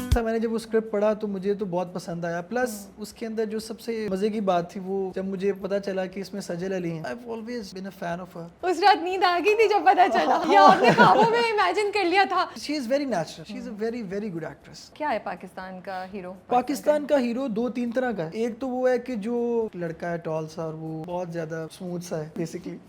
था। मैंने जब वो स्क्रिप्ट पढ़ा तो मुझे तो बहुत पसंद आया। प्लस उसके अंदर जो सबसे मजे की बात थी वो जब मुझे पता चला कि इसमें सजल अली हैं। I've always been a fan of her. उस रात नींद आ गई थी जब पता चला या आपने ख्वाबों में इमेजिन कर लिया था? She is very natural. She is a very very good actress. क्या है पाकिस्तान का हीरो? पाकिस्तान का हीरो दो तीन तरह का है। एक तो वो है कि जो लड़का है टॉल सा और वो बहुत ज्यादा स्मूथ सा है बेसिकली।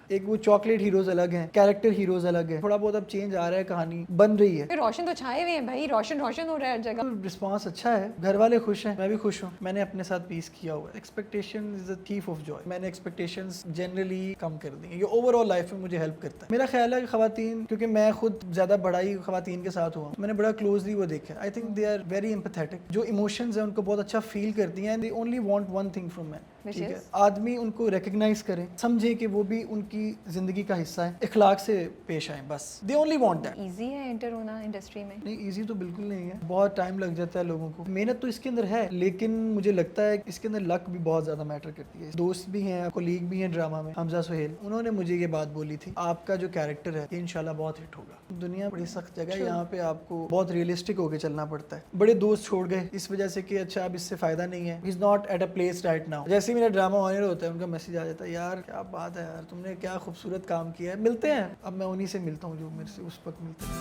एक वो चॉकलेट हीरोज अलग हैं, कैरेक्टर हीरोज अलग हैं। थोड़ा बहुत अब चेंज आ रहा है, कहानी बन रही है। रोशन तो छाए हुए हैं भाई, रोशन रोशन हो रहा है हर जगह। रिस्पांस अच्छा है, घर वाले खुश हैं, मैं भी खुश हूँ। मैंने अपने साथ पीस किया हुआ है। Expectation is the thief of Joy. मैंने एक्सपेक्टेशंस जनरली कम कर दी। ये ओवरऑल लाइफ में मुझे हेल्प करता है। मेरा ख्याल है कि खवातीन, क्योंकि मैं खुद ज्यादा बड़ाई खवातीन के साथ हुआ, मैंने बड़ा क्लोजली वो देखा। I think they are very empathetic. जो इमोशंस हैं उनको बहुत अच्छा फील करती हैं। They only want one thing from man. ठीक है, आदमी उनको रिकग्नाइज करे, समझे कि वो भी उनकी जिंदगी का हिस्सा है, इखलाक से पेश आए, बस। दे ओनली वांट दैट। इजी है एंटर होना इंडस्ट्री में? नहीं, इजी तो बिल्कुल नहीं है। बहुत टाइम लग जाता है लोगों को। मेहनत तो इसके अंदर है, लेकिन मुझे लगता है इसके अंदर लक भी बहुत ज्यादा मैटर करती है। दोस्त भी हैं, कोलीग भी हैं ड्रामा में, हमजा सुहेल, उन्होंने मुझे ये बात बोली थी, आपका जो कैरेक्टर है ये इंशाल्लाह बहुत हिट होगा। दुनिया बड़ी सख्त जगह है, यहाँ पे आपको बहुत रियलिस्टिक होकर चलना पड़ता है। बड़े दोस्त छोड़ गए इस वजह से कि अच्छा अब इससे फायदा नहीं है, is not at a place right now. जैसे ही मेरा ड्रामा ऑनर होता है उनका मैसेज आ जाता है, यार क्या बात है यार, तुमने क्या खूबसूरत काम किया है, मिलते हैं। अब मैं उन्हीं से मिलता हूँ जो मेरे से उस वक्त मिलते हैं।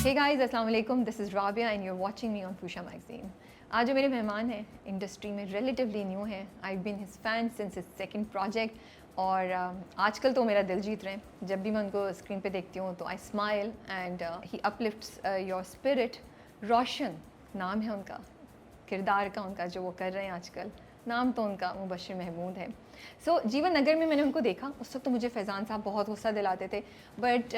Hey guys, अस्सलाम वालेकुम, this is Rabia and you're watching me on Pusha Magazine. आज जो मेरे मेहमान हैं इंडस्ट्री में रिलेटिवली न्यू हैं। I've been his fan since his second project और आजकल तो मेरा दिल जीत रहे हैं। जब भी मैं उनको स्क्रीन पे देखती हूँ तो I smile and he uplifts your spirit. रोशन नाम है उनका, किरदार का उनका जो वो कर रहे हैं आजकल, नाम तो उनका मुबश्शिर महमूद है। जीवन नगर में मैंने उनको देखा, उस वक्त तो मुझे फैज़ान साहब बहुत गुस्सा दिलाते थे, but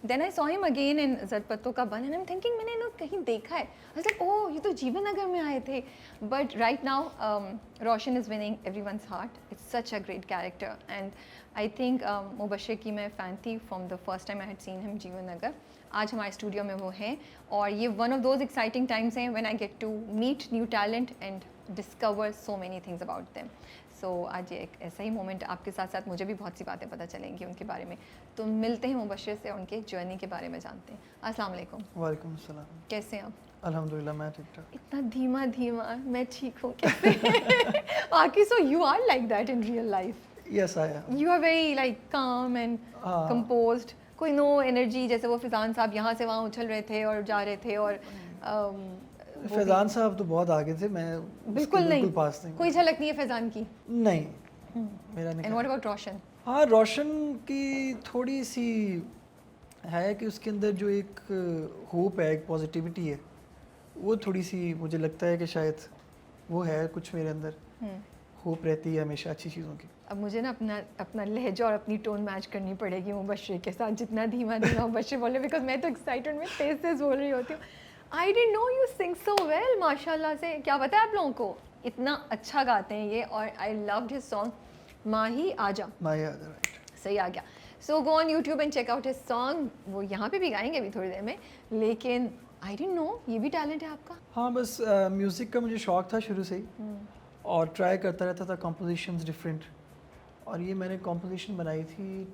then I saw him again in ज़रपत्तों का बन एंड आई एम थिंकिंग मैंने इन्हें कहीं देखा है। आई वाज लाइक ओह, ये तो जीवन नगर में आए थे। But right now Roshan is winning everyone's heart. It's such a great character and I think Mubashir की मैं फ़ैन थी from the first time I had seen him Jeevan Nagar. आज हमारे स्टूडियो में वो हैं और ये one of those exciting times हैं when I get to meet new talent and discover so many things about them. आज ये एक ऐसा ही मोमेंट, आपके साथ साथ मुझे भी बहुत सी बातें पता चलेंगी उनके बारे में। तो मिलते हैं मुबश्शिर से, उनके जर्नी के बारे में जानते हैं। अस्सलाम वालेकुम। वालेकुम अस्सलाम। कैसे हैं आप? अल्हम्दुलिल्लाह, मैं ठीक ठाक। इतना धीमा धीमा, मैं ठीक हूँ कैसे? आकी, so you are like that in real life? Yes I am. You are very like calm and composed, कोई नो एनर्जी, जैसे वो फैज़ान साहब यहाँ से वहाँ उछल रहे थे और जा रहे थे और फैज़ान साहब तो बहुत आगे थे, मैं बिल्कुल नहीं, पास नहीं। कोई झलक नहीं है फैज़ान की? नहीं, मेरा नहीं। एंड व्हाट अबाउट रोशन? हाँ, रोशन की थोड़ी सी है कि उसके अंदर जो एक होप है, एक पॉजिटिविटी है, वो थोड़ी सी मुझे लगता है कि शायद वो है कुछ मेरे अंदर। होप रहती है हमेशा अच्छी चीज़ों की। अब मुझे ना अपना लहजा और अपनी टोन मैच करनी पड़ेगी मुबश्शिर के साथ, जितना धीमा धीमा मुबश्शिर बोले, बिकॉज मैं तो एक्साइटेड में तेज बोल रही होती हूँ। I didn't know you sing so well, माशाल्लाह से। क्या पता है आप लोगों को, इतना अच्छा गाते हैं ये। और I loved his song Mahi आजा। माही आजा, राइट, सही आ गया। So go on YouTube and check out his song. वो यहाँ पे भी गाएंगे अभी थोड़ी देर में, लेकिन आई डिडंट नो ये भी टैलेंट है आपका। हाँ, बस म्यूज़िक का मुझे शौक था शुरू से ही और ट्राई करता रहता था कॉम्पोजिशंस डिफरेंट। और ये मैंने कॉम्पोजिशन बनाई थी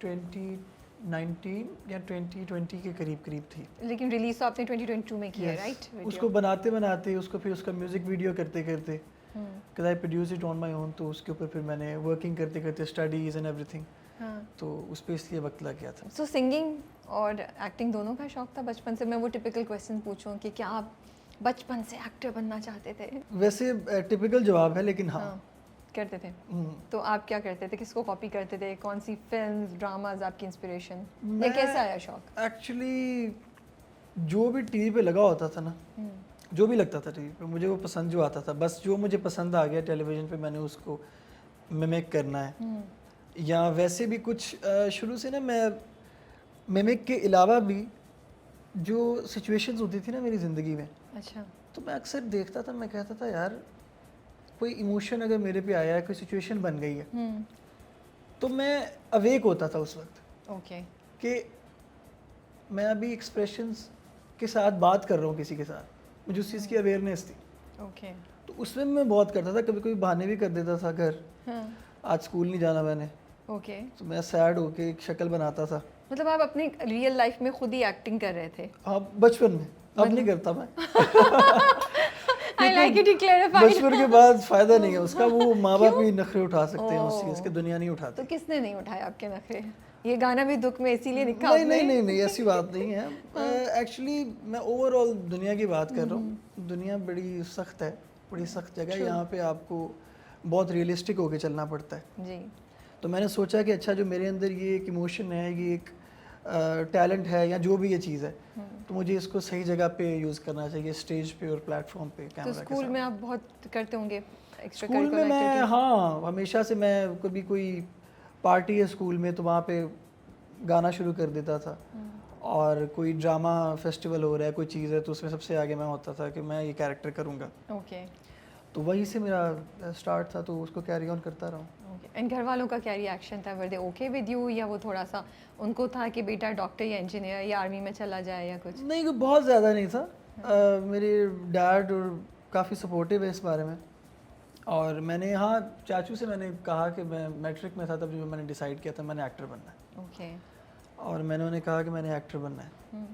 2019 या 2020 के करीब थी। लेकिन रिलीज तो आपने 2022 में किया है, राइट? उसको बनाते उसको फिर उसका म्यूज़िक वीडियो करते because I produce it on my own, तो उसके ऊपर फिर मैंने वर्किंग करते स्टडीज़ एंड एवरीथिंग, तो उस पर इसलिए वक्त लग गया था। सो सिंगिंग और एक्टिंग दोनों का शौक था बचपन से? मैं वो टिपिकल क्वेश्चन पूछूं कि क्या आप बचपन से एक्टर बनना चाहते थे? वैसे टिपिकल जवाब है, लेकिन हाँ करते थे। तो आप क्या करते थे, किसको कॉपी करते थे, कौन सी फिल्म्स ड्रामाज आपकी इंस्पिरेशन, या कैसे आया शौक? एक्चुअली जो भी टीवी पे लगा होता था ना, जो भी लगता था टीवी पे, मुझे वो पसंद जो आता था, बस जो मुझे पसंद आ गया टेलीविज़न पे, मैंने उसको मिमिक करना है। या वैसे भी कुछ शुरू से ना, मैं मिमिक के अलावा भी जो सिचुएशंस होती थी ना मेरी ज़िंदगी में, अच्छा, तो मैं अक्सर देखता था, मैं कहता था यार कोई इमोशन अगर मेरे पे आया है, कोई सिचुएशन बन गई है, तो मैं अवेक होता था उस वक्त। ओके, कि मैं अभी एक्सप्रेशंस के साथ बात कर रहा हूँ किसी के साथ, मुझे उस चीज़ की अवेयरनेस थी। ओके, तो उसमें मैं बहुत करता था, कभी कभी बहाने भी कर देता था घर, आज स्कूल नहीं जाना मैंने, ओके, तो मैं सैड होके एक शक्ल बनाता था मतलब आप अपनी रियल लाइफ में खुद ही एक्टिंग कर रहे थे? हाँ, बचपन में, अब नहीं करता मैं। I like it, clarified. बचपन के बाद फायदा नहीं है उसका, वो माँ बाप ही नखरे उठा सकते हैं उस चीज़ के, दुनिया नहीं उठाती। तो किसने नहीं उठाए आपके नखरे? ये गाना भी दुख में इसीलिए लिखा नहीं आपने? नहीं नहीं नहीं, ऐसी बात नहीं है। एक्चुअली मैं ओवरऑल दुनिया की बात कर रहा हूँ। दुनिया बड़ी सख्त है, बड़ी सख्त जगह है। यहाँ पे आपको बहुत रियलिस्टिक होके चलना पड़ता है। जी। तो मैंने सोचा कि अच्छा, जो मेरे अंदर ये एक इमोशन है, ये एक टैलेंट है, या जो भी ये चीज़ है, तो मुझे इसको सही जगह पे यूज़ करना चाहिए, स्टेज पे और प्लेटफॉर्म पे, तो कैमरा के स्कूल साथ। में आप बहुत करते होंगे एक्स्ट्रा स्कूल में मैं, हाँ, हमेशा से मैं, कभी कोई पार्टी है स्कूल में तो वहाँ पे गाना शुरू कर देता था। और कोई ड्रामा फेस्टिवल हो रहा है, कोई चीज़ है, तो उसमें सबसे आगे मैं होता था कि मैं ये कैरेक्टर करूँगा। ओके तो वहीं से मेरा स्टार्ट था, तो उसको कैरी ऑन करता रहा हूँ। ओके। एंड घर वालों का क्या रिएक्शन था? वर दे ओके विद यू, या वो थोड़ा सा उनको था कि बेटा डॉक्टर या इंजीनियर या आर्मी में चला जाए या कुछ? नहीं, बहुत ज़्यादा नहीं था। मेरे डैड और काफ़ी सपोर्टिव है इस बारे में। और मैंने, हाँ, चाचू से मैंने कहा कि मैं मैट्रिक में था तब जो मैंने डिसाइड किया था मैंने एक्टर बनना है। ओके। और मैंने उन्हें कहा कि मैंने एक्टर बनना है।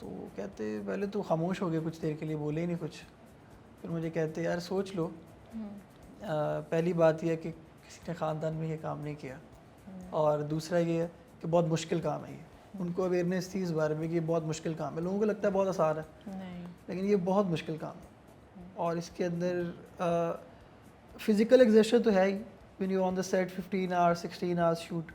तो वो कहते, पहले तो खामोश हो गए कुछ देर के लिए, बोले ही नहीं कुछ। फिर मुझे कहते, यार सोच लो, पहली बात यह है कि किसी ने ख़ानदान में ये काम नहीं किया, और दूसरा ये है कि बहुत मुश्किल काम है ये। उनको अवेयरनेस थी इस बारे में कि ये बहुत मुश्किल काम है। लोगों को लगता है बहुत आसान है, नहीं। लेकिन ये बहुत मुश्किल काम है। और इसके अंदर फिज़िकल एग्जर्शन तो है ही, when you on the set 15 hours 16 hours shoot,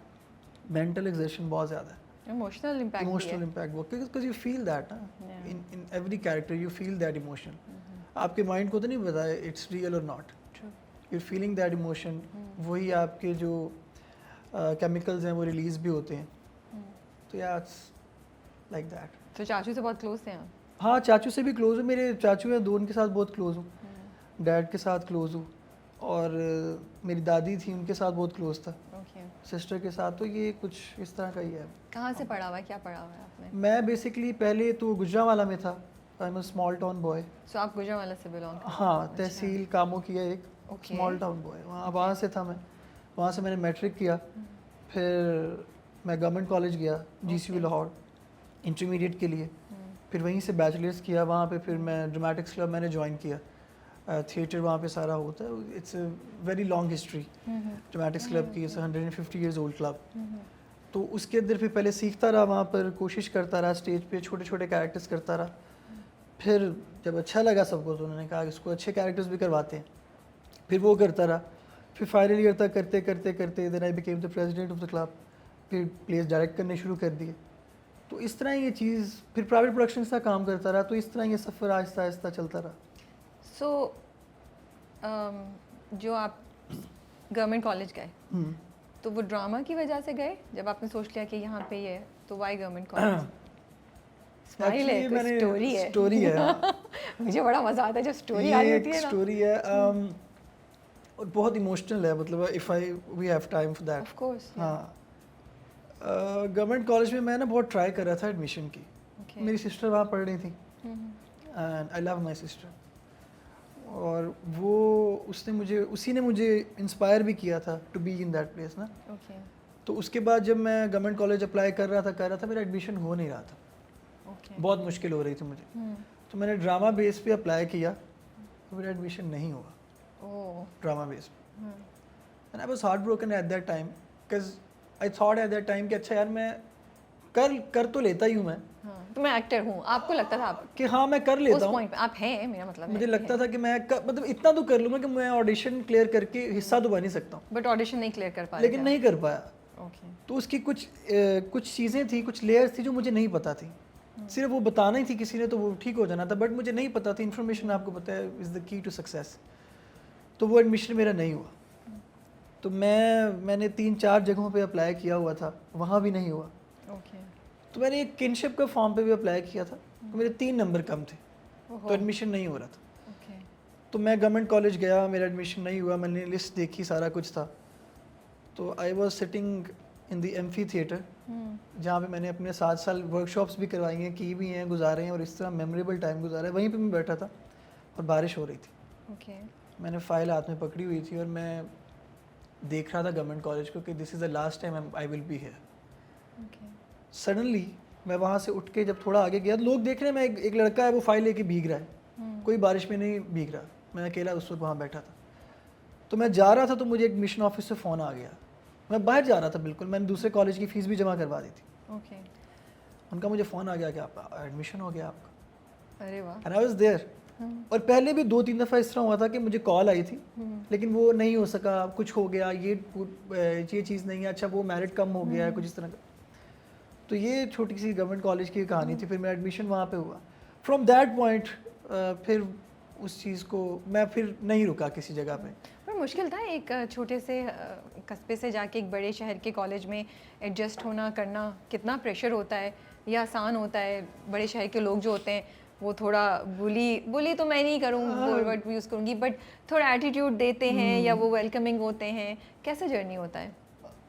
mental exertion बहुत ज़्यादा है, इमोशनल इम्पैक्ट इमोशनल इम्पैक्ट वो, बिकॉज यू फील दैट ना, Yeah. In every character you feel that emotion. आपके माइंड को तो नहीं पता है इट्स रियल और not, you feeling that emotion. वही आपके जो केमिकल्स हैं वो रिलीज भी होते हैं। तो या इट्स लाइक दैट। तो चाचू से बहुत क्लोज थे आप? हाँ, चाचू से भी क्लोज हूँ। मेरे चाचू हैं दो, उनके साथ बहुत क्लोज हूँ। डैड के साथ क्लोज हूँ, और मेरी दादी थी, उनके साथ बहुत क्लोज था। ओके। सिस्टर के साथ। तो ये कुछ इस तरह का ही है। कहाँ से पढ़ा हुआ है, क्या पढ़ा हुआ है आपने? मैं बेसिकली पहले तो गुजरांवाला में था, I am a small town boy. So आप गुजरांवाला से बिलोंग करते हैं? हाँ, तहसील कामों की है एक, Okay. Small town boy. वहाँ से था मैं। वहाँ से मैंने मैट्रिक किया, फिर मैं गवर्नमेंट कॉलेज गया, GCU लाहौर, इंटरमीडिएट के लिए। फिर वहीं से बैचलर्स किया वहाँ पे। फिर मैं ड्रामेटिक्स क्लब मैंने ज्वाइन किया, थिएटर वहाँ पे सारा होता है। It's a very long history dramatics club की, इट्स 150 ईयर्स ओल्ड क्लब। तो उसके अंदर फिर पहले सीखता रहा, वहाँ पर कोशिश करता रहा, स्टेज पे छोटे छोटे कैरेक्टर्स करता रहा। फिर जब अच्छा लगा सबको तो उन्होंने कहा कि इसको अच्छे कैरेक्टर्स भी करवाते हैं। फिर वो करता रहा। फिर फाइनल ईयर तक करते करते करते then I became the president of the club. फिर प्लेस डायरेक्ट करने शुरू कर दिए। तो इस तरह ये चीज़, फिर प्राइवेट प्रोडक्शन का काम करता रहा। तो इस तरह ये सफ़र आहिस्ता आहिस्ता चलता रहा। सो जो आप गवर्नमेंट कॉलेज गए, तो वो ड्रामा की वजह से गए? जब आपने सोच लिया कि यहाँ पे ये है, तो वाई गवर्नमेंट कॉलेज? स्माइल है, कोई स्टोरी है? स्टोरी है, हाँ। मुझे बड़ा मजा आता है जब स्टोरी आ ये रही एक होती है ना। स्टोरी है, और बहुत इमोशनल है, मतलब if I we have time for that. Of course. हाँ, गवर्नमेंट कॉलेज में मैं ना बहुत ट्राई कर रहा था एडमिशन की। मेरी सिस्टर वहाँ पढ़ रही थी, and I love my sister. और वो उसी ने मुझे इंस्पायर भी किया था to be in that place ना। ओके। तो उसके बाद जब मैं गवर्नमेंट कॉलेज अप्लाई कर रहा था मेरा एडमिशन हो नहीं रहा था। ओके। बहुत मुश्किल हो रही थी मुझे। तो मैंने ड्रामा बेस पे अप्लाई किया, तो मेरा एडमिशन नहीं हुआ ओह। ड्रामा बेस पे। And I was heart broken at that time, because I thought at that time कि अच्छा यार, मैं कर तो लेता ही हूँ मैं, तो मैं एक्टर हूँ, आपको लगता था आप कि हाँ मैं कर लेता उस हूँ। पॉइंट पे आप हैं, मेरा मतलब मुझे लगता था कि मैं मतलब इतना तो कर लूँगा कि मैं ऑडिशन क्लियर करके हिस्सा तो बन ही सकता हूँ, बट ऑडिशन नहीं क्लियर कर पाए? लेकिन नहीं कर पाया। ओके। तो उसकी कुछ चीज़ें थी, कुछ लेयर्स थी जो मुझे नहीं पता थी। सिर्फ वो बताना ही थी किसी ने तो वो ठीक हो जाना था, बट मुझे नहीं पता थी। इन्फॉर्मेशन आपको पता है is the key to success. तो वो एडमिशन मेरा नहीं हुआ। तो मैंने 3-4 जगहों पे अप्लाई किया हुआ था, वहाँ भी नहीं हुआ। ओके। तो मैंने एक किनशिप का फॉर्म पे भी अप्लाई किया था, तो मेरे 3 नंबर कम थे, ओहो। तो एडमिशन नहीं हो रहा था। ओके। तो मैं गवर्नमेंट कॉलेज गया, मेरा एडमिशन नहीं हुआ। मैंने लिस्ट देखी, सारा कुछ था। तो I was sitting in the amphi theatre, जहाँ पे मैंने अपने 7 साल वर्कशॉप्स भी करवाई हैं, की भी हैं, गुजारे हैं, और इस तरह मेमोरेबल टाइम गुजारा है। वहीं पे मैं बैठा था और बारिश हो रही थी। ओके। मैंने फ़ाइल हाथ में पकड़ी हुई थी और मैं देख रहा था गवर्नमेंट कॉलेज को कि this is the last time I will be here. Okay. Suddenly मैं वहाँ से उठ के जब थोड़ा आगे गया, लोग देख रहे हैं, मैं एक लड़का है वो फाइल लेके भीग रहा है, कोई बारिश में नहीं भीग रहा, मैं अकेला उस वक्त वहाँ बैठा था। तो मैं जा रहा था तो मुझे एक मिशन ऑफिस से फ़ोन आ गया, मैं बाहर जा रहा था बिल्कुल, मैंने दूसरे कॉलेज की फ़ीस भी जमा करवा दी थी। ओके। उनका मुझे फ़ोन आ गया कि आपका एडमिशन हो गया आपका, अरे वाह। And I was there. और पहले भी 2-3 दफ़ा इस तरह हुआ था कि मुझे कॉल आई थी, लेकिन वो नहीं हो सका, कुछ हो गया, ये चीज़ नहीं है, अच्छा वो मेरिट कम हो गया है, कुछ इस तरह का। तो ये छोटी सी गवर्नमेंट कॉलेज की कहानी थी। फिर मेरा एडमिशन वहाँ पे हुआ। फ्रॉम दैट पॉइंट फिर उस चीज़ को मैं फिर नहीं रुका किसी जगह पे। पर मुश्किल था एक छोटे से कस्बे से जाके एक बड़े शहर के कॉलेज में एडजस्ट होना करना, कितना प्रेशर होता है या आसान होता है? बड़े शहर के लोग जो होते हैं वो थोड़ा बुली तो मैं नहीं करूँ, वर्ड यूज़ करूँगी, बट थोड़ा एटीट्यूड देते हैं या वो वेलकमिंग होते हैं, कैसा जर्नी होता है?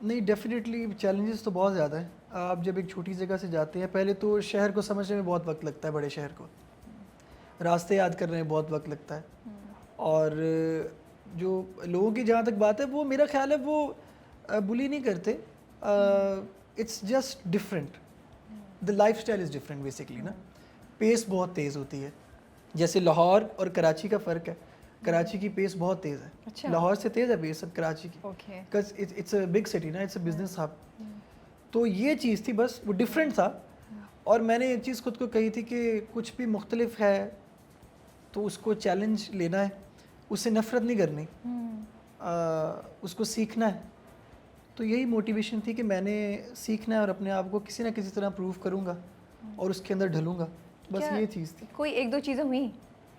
नहीं, डेफिनेटली चैलेंजेस तो बहुत ज़्यादा है। आप जब एक छोटी जगह से जाते हैं, पहले तो शहर को समझने में बहुत वक्त लगता है, बड़े शहर को रास्ते याद करने में बहुत वक्त लगता है। और जो लोगों की जहाँ तक बात है, वो मेरा ख्याल है वो बुली नहीं करते, it's just different, the life style is different basically ना। पेस बहुत तेज़ होती है, जैसे लाहौर और कराची का फ़र्क है। कराची की पेस बहुत तेज़ है, अच्छा। लाहौर से तेज़ है पेस अब कराची की, okay. Because it's a big city ना, इट्स अ बिजनेस हब। तो ये चीज़ थी, बस वो डिफरेंट था। और मैंने एक चीज़ खुद को कही थी कि कुछ भी मुख्तलिफ है तो उसको चैलेंज लेना है, उससे नफ़रत नहीं करनी, उसको सीखना है। तो यही मोटिवेशन थी कि मैंने सीखना है और अपने आप को किसी ना किसी तरह प्रूव करूँगा और उसके अंदर ढलूँगा, बस क्या ये चीज़ थी। कोई एक दो चीज़ें हुई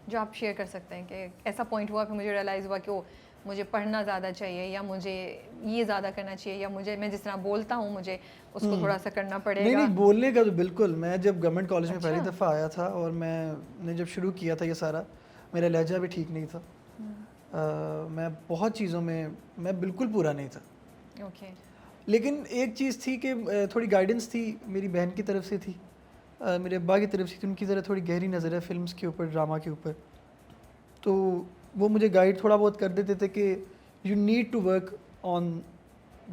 जो आप शेयर कर सकते हैं कि ऐसा पॉइंट हुआ कि मुझे रियलाइज़ हुआ कि ओ मुझे पढ़ना ज़्यादा चाहिए या मुझे ये ज़्यादा करना चाहिए या मुझे मैं जिस तरह बोलता हूँ मुझे उसको थोड़ा सा करना पड़ेगा? नहीं, बोलने का तो बिल्कुल, मैं जब गवर्नमेंट कॉलेज में पहली अच्छा। दफ़ा आया था और मैंने जब शुरू किया था ये सारा, मेरा लहजा भी ठीक नहीं था। मैं बहुत चीज़ों में मैं बिल्कुल पूरा नहीं था। ओके। लेकिन एक चीज़ थी कि थोड़ी गाइडेंस थी, मेरी बहन की तरफ से थी, मेरे अब्बा की तरफ से थी, उनकी ज़रा थोड़ी गहरी नज़र है फ़िल्म्स के ऊपर, ड्रामा के ऊपर। तो वो मुझे गाइड थोड़ा बहुत कर देते थे कि you need to work on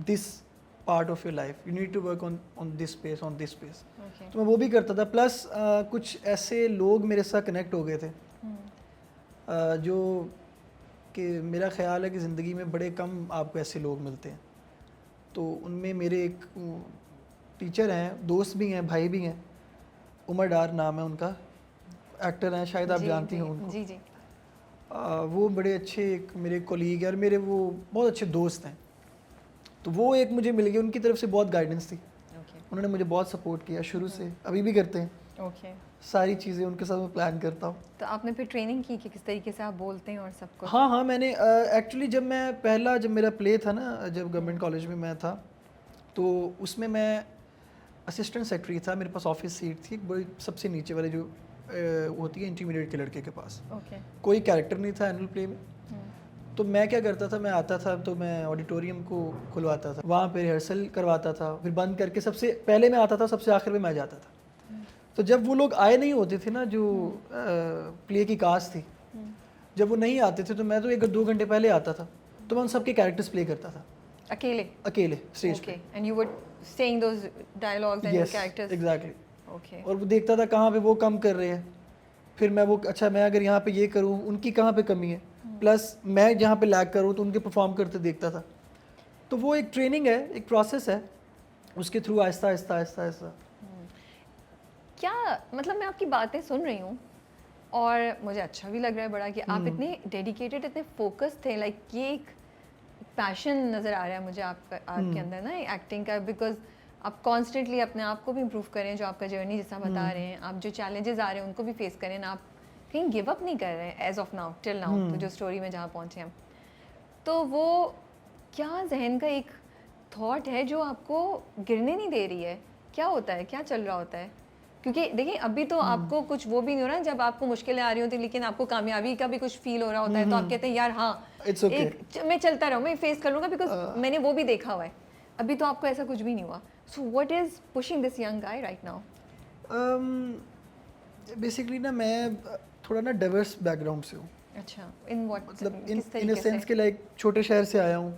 this part of your life, you need to work on this space, on this space. Okay. तो मैं वो भी करता था। प्लस कुछ ऐसे लोग मेरे साथ कनेक्ट हो गए थे जो कि मेरा ख्याल है कि ज़िंदगी में बड़े कम आपको ऐसे लोग मिलते हैं। तो उनमें मेरे एक टीचर हैं, दोस्त भी हैं, भाई भी हैं, उमर डार नाम है उनका, एक्टर हैं, शायद आप जानती हैं उनको। जी जी। वो बड़े अच्छे एक मेरे कोलीग हैं और मेरे वो बहुत अच्छे दोस्त हैं। तो वो एक मुझे मिल गए, उनकी तरफ से बहुत गाइडेंस थी, ओके। उन्होंने मुझे बहुत सपोर्ट किया शुरू से, अभी भी करते हैं। ओके। सारी चीज़ें उनके साथ मैं प्लान करता हूँ। तो आपने फिर ट्रेनिंग की कि किस तरीके से आप बोलते हैं और सब कुछ? हाँ हाँ, मैंने एक्चुअली जब मेरा प्ले था ना, जब गवर्नमेंट कॉलेज में मैं था, तो उसमें मैं असिस्टेंट सेक्रेटरी था, मेरे पास ऑफिस सीट थी एक बड़ी सबसे नीचे वाले जो होती है इंटरमीडिएट के लड़के के पास। ओके। कोई कैरेक्टर नहीं था एनुअल प्ले में। तो मैं क्या करता था, मैं आता था तो मैं ऑडिटोरियम को खुलवाता था, वहाँ पे रिहर्सल करवाता था, फिर बंद करके सबसे पहले मैं आता था, सबसे आखिर में मैं जाता था। तो जब वो लोग आए नहीं होते थे ना, जो प्ले की कास्ट थी, जब वो नहीं आते थे तो मैं तो 1-2 घंटे पहले आता था, तो मैं उन सबके कैरेक्टर्स प्ले करता था अकेले स्टेज ओके। पे। And you were saying those dialogues and yes, characters? Exactly. Okay. और वो देखता था कहाँ पे वो कम कर रहे हैं, फिर मैं वो अच्छा मैं अगर यहाँ पे ये करूँ, उनकी कहाँ पे कमी है, प्लस मैं जहाँ पे लैग करूँ तो उनके परफॉर्म करते देखता था। तो वो एक ट्रेनिंग है, एक प्रोसेस है, उसके थ्रू आहिस्ता आहिस्ता आहिस्ता आहिस्ता। क्या मतलब मैं आपकी बातें सुन रही हूँ और मुझे अच्छा भी लग रहा है बड़ा कि आप इतने डेडिकेटेड, इतने फोकस थे, लाइक ये एक पैशन नज़र आ रहा है मुझे आपके अंदर ना एक्टिंग का, बिकॉज आप कॉन्स्टेंटली अपने आप को भी इम्प्रूव करें, जो आपका जर्नी जैसा बता रहे हैं, आप जो चैलेंजेस आ रहे हैं उनको भी फेस करें ना, आप कहीं गिव अप नहीं कर रहे हैं as of now till now, तो जो स्टोरी में जहाँ पहुँचे हम, तो वो क्या जहन का एक थॉट है जो आपको गिरने नहीं दे रही है? क्या होता है, क्या चल रहा होता है? क्योंकि देखिए अभी तो आपको कुछ वो भी नहीं हो रहा है, जब आपको मुश्किलें आ रही होती, लेकिन आपको कामयाबी का भी कुछ फील हो रहा होता है, तो आप कहते हैं यार हाँ It's okay. मैं चलता रहूँ, मैं फेस कर लूँगा, बिकॉज मैंने वो भी देखा हुआ है। अभी तो आपको ऐसा कुछ भी नहीं हुआ, so what is pushing this young guy right now? Basically ना मैं थोड़ा ना डाइवर्स बैकग्राउंड से हूँ, अच्छा, इन व्हाट, मतलब किस इन तरीके अ सेंस से? के लाइक छोटे शहर से आया हूँ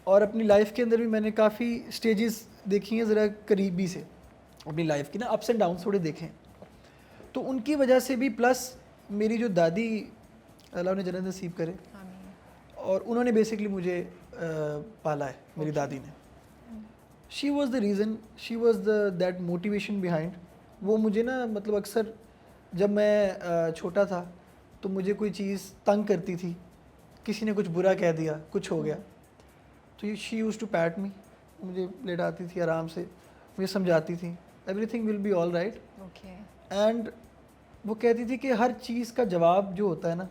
और अपनी लाइफ के अंदर भी मैंने काफ़ी स्टेजेस देखी हैं ज़रा करीबी से। अपनी लाइफ की ना अप्स एंड डाउन थोड़े देखे हैं। तो उनकी वजह से भी, प्लस मेरी जो दादी अल्लाह ने जन्नत नसीब करे, आमीन। और उन्होंने बेसिकली मुझे पाला है, मेरी दादी ने। She was the reason, she was that motivation behind. वो मुझे ना मतलब अक्सर जब मैं छोटा था तो मुझे कोई चीज़ तंग करती थी, किसी ने कुछ बुरा कह दिया, कुछ हो गया, तो शी यूज़ टू पैट मी, मुझे लेटाती थी आराम से, मुझे समझाती थी everything will be all right. Okay. And वो कहती थी कि हर चीज़ का जवाब जो होता है ना,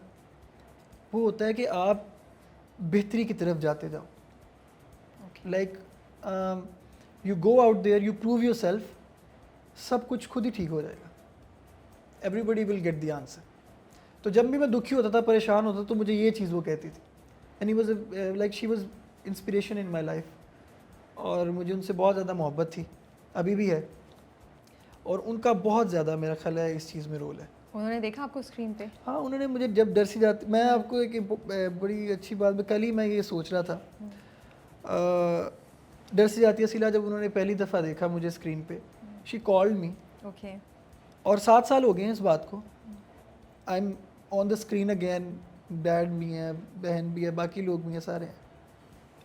वो होता है कि आप बेहतरी की तरफ जाते जाओ। Okay. Like you go out there, you prove yourself, सब कुछ खुद ही ठीक हो जाएगा, everybody will get the answer. तो जब भी मैं दुखी होता था, परेशान होता था, तो मुझे ये चीज़ वो कहती थी, and he was like she was inspiration in my life. और मुझे उनसे बहुत ज़्यादा मोहब्बत थी, अभी भी है, और उनका बहुत ज़्यादा मेरा ख्याल है इस चीज़ में रोल है। उन्होंने देखा आपको स्क्रीन पे? हाँ, उन्होंने मुझे जब डर सी जाती, मैं आपको एक बड़ी अच्छी बात में, कल ही मैं ये सोच रहा था, डर सी जाती है सिला, जब उन्होंने पहली दफ़ा देखा मुझे स्क्रीन पे, शी कॉल्ड मी, ओके। और 7 साल हो गए हैं इस बात को, I am on the screen again, dad भी हैं, बहन भी है, बाकी लोग भी हैं, सारे हैं।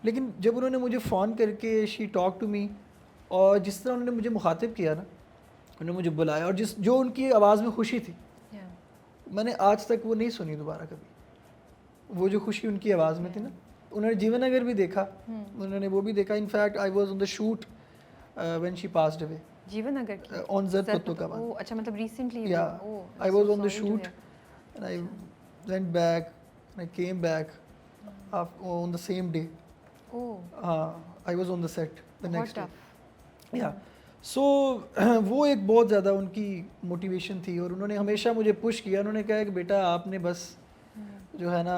लेकिन जब उन्होंने मुझे फ़ोन करके शी टॉक टू मी, और जिस तरह उन्होंने मुझे मुखातिब किया ना, उन्होंने मुझे बुलाया, और जो उनकी आवाज़ में खुशी थी, मैंने आज तक वो नहीं सुनी दोबारा कभी। वो जो खुशी उनकी आवाज़ में थी ना, उन्होंने जीवन नगर भी देखा, उन्होंने वो भी देखा। In fact I was on the shoot when she passed away, जीवन नगर की ऑन ज़र पत्तों का ओह अच्छा, मतलब रिसेंटली? या I was on the shoot and I went back, I came back on the same day. Oh I was on the set the next tough. Day. या सो वो एक बहुत ज़्यादा उनकी मोटिवेशन थी, और उन्होंने हमेशा मुझे पुश किया। उन्होंने कहा कि बेटा आपने बस जो है ना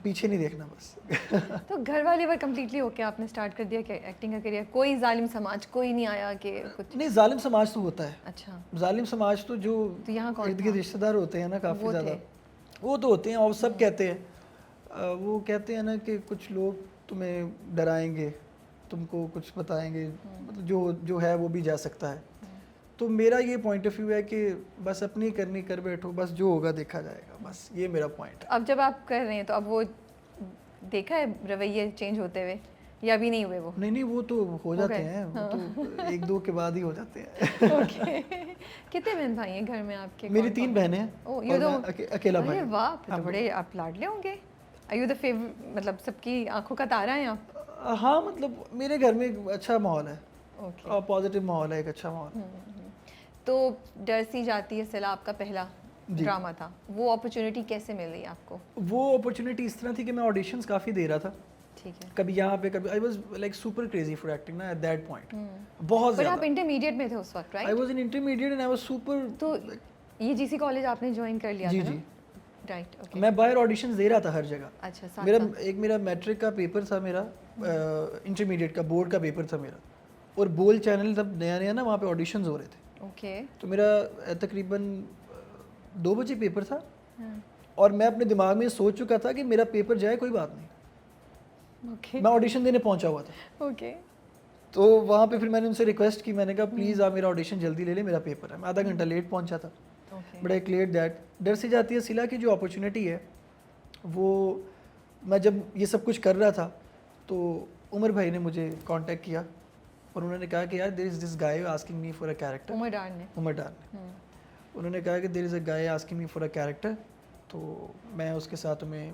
पीछे नहीं देखना बस। तो घर वाले पर कम्प्लीटली होके आपने स्टार्ट कर दिया क्या एक्टिंग का करियर? कोई जालिम समाज कोई नहीं आया कि कुछ? नहीं, जालिम समाज तो होता है। अच्छा, जालिम समाज तो जो तो यहाँ कौन इर्द गिर्द रिश्तेदार होते हैं ना, काफ़ी वो ज़्यादा, थे? वो तो होते हैं, और सब कहते हैं, वो कहते हैं ना कि कुछ लोग तुम्हें डराएंगे, तुमको कुछ बताएंगे, मतलब जो है वो भी जा सकता है। तो मेरा ये पॉइंट ऑफ व्यू है कि बस अपनी करनी कर बैठो, बस जो होगा देखा जाएगा, बस ये मेरा पॉइंट है। अब जब आप कर रहे हैं तो अब वो देखा है रवैये चेंज होते हुए, या अभी नहीं हुए वो? नहीं, वो तो हो जाते गए? हैं, वो तो एक दो के बाद ही हो जाते हैं। ओके। कितने बहन भाई हैं घर में आपके? मेरी कौन 3 कौन? बहनें हैं, ओह, और ये तो मैं अकेला भाई अरे हूँ। वाह, फिर हाँ, तो बड़े आप लाडले होंगे। आर यू द फेवरेट, मतलब सबकी आंखों का तारा हैं आप? हाँ, मतलब मेरे घर में एक अच्छा माहौल है, ओके। और पॉजिटिव माहौल है, एक अच्छा माहौल। तो डर सी जाती है सिला आपका पहला जी। ड्रामा था, वो अपॉर्चुनिटी कैसे मिल रही आपको? वो अपॉर्चुनिटी इस तरह थी कि मैं ऑडिशंस काफ़ी दे रहा था, ठीक है। कभी यहाँ पे, कभी, I was like super crazy for acting ना एट दैट पॉइंट, बहुत पर आप ज़्यादा। इंटरमीडिएट में थे उस वक्त, I right? Was in intermediate and I was super. तो ये जीसी कॉलेज आपने ज्वाइन कर लिया जी, था जी। ना? Right, okay. मैं बाहर ऑडिशंस दे रहा था हर जगह। अच्छा, साथ मेरा साथ। मेरा मैट्रिक का पेपर था, मेरा इंटरमीडिएट का बोर्ड का पेपर था मेरा, और बोल चैनल तब नया नया ना, वहाँ पे ऑडिशंस हो रहे थे। ओके। तो मेरा तकरीबन 2 बजे पेपर था, हाँ, और मैं अपने दिमाग में सोच चुका था कि मेरा पेपर जाए कोई बात नहीं, ओके। मैं ऑडिशन देने पहुंचा हुआ था। ओके। तो वहाँ पे फिर मैंने उनसे रिक्वेस्ट की, मैंने कहा प्लीज़ आप मेरा ऑडिशन जल्दी ले लें, मेरा पेपर है। मैं आधा घंटा लेट पहुंचा था, okay. But I clear that. डर से जाती है सिला की जो अपॉर्चुनिटी है, वो मैं जब ये सब कुछ कर रहा था, तो उमर भाई ने मुझे कांटेक्ट किया, और उन्होंने कहा कि यार there is this guy asking me for a character. Umar Dar ने? उमर डार ने उन्होंने कहा कि there is a guy asking me for a character, तो मैं उसके साथ तुम्हें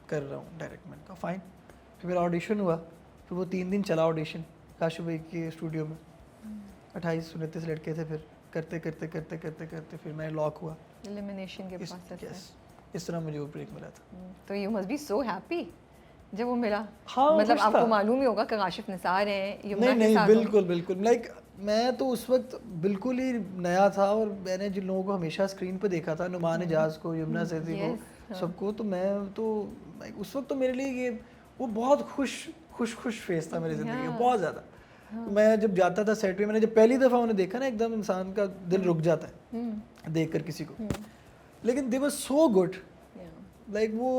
कर रहा हूँ डायरेक्ट। मैंने कहा फ़ाइन। फिर मेरा ऑडिशन हुआ, फिर वो 3 दिन चला ऑडिशन काशू भाई के स्टूडियो में। 28-29 लड़के थे, फिर करते करते करते करते करते फिर मैं लॉक हुआ। एलिमिनेशन के प्रोसेस में। यस, इस तरह मुझे वो ब्रेक मिला था। तो you must be so happy जब वो मिला। हाँ, मतलब खुश आपको था। मालूम ही होगा कि काशिफ निसार हैं, यमुना नहीं के नहीं, साथ हो। बिल्कुल बिल्कुल, लाइक मैं तो उस वक्त बिल्कुल ही नया था, और मैंने जिन लोगों को हमेशा स्क्रीन पे देखा था, नुमान एजाज को, यमुना सैदी yes, को, सबको, तो मैं तो उस वक्त तो मेरे लिए ये वो बहुत खुश फेस था मेरी ज़िंदगी का, बहुत ज़्यादा। मैं जब जाता था सेट पे, मैंने जब पहली दफ़ा उन्हें देखा ना, एकदम इंसान का दिल रुक जाता है देख कर किसी को। लेकिन दे वर सो गुड, लाइक वो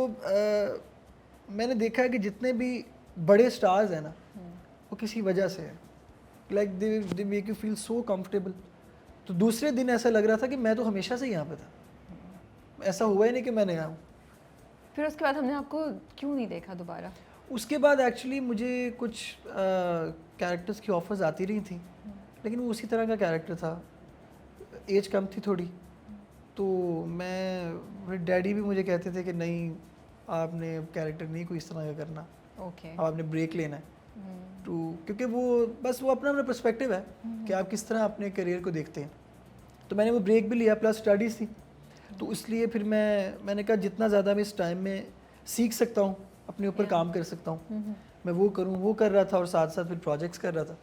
मैंने देखा है कि जितने भी बड़े स्टार्स हैं ना, वो किसी वजह से है, like they make you feel so comfortable. तो दूसरे दिन ऐसा लग रहा था कि मैं तो हमेशा से यहाँ पे था, ऐसा हुआ ही नहीं कि मैं नहीं आऊँ। फिर उसके बाद हमने आपको क्यों नहीं देखा दोबारा? उसके बाद एक्चुअली मुझे कुछ कैरेक्टर्स की ऑफर्स आती रही थी, लेकिन वो उसी तरह का कैरेक्टर था, एज कम थी थोड़ी। तो मेरे डैडी भी मुझे कहते थे कि नहीं, आपने कैरेक्टर नहीं कोई इस तरह का करना, ओके। अब आपने ब्रेक लेना है। तो क्योंकि वो बस वो अपना अपना पर्सपेक्टिव है कि आप किस तरह अपने करियर को देखते हैं। तो मैंने वो ब्रेक भी लिया, प्लस स्टडीज़ थी, तो इसलिए फिर मैंने कहा जितना ज़्यादा मैं इस टाइम में सीख सकता हूँ, अपने ऊपर काम कर सकता हूँ, मैं वो करूँ। वो कर रहा था और साथ साथ फिर प्रोजेक्ट्स कर रहा था।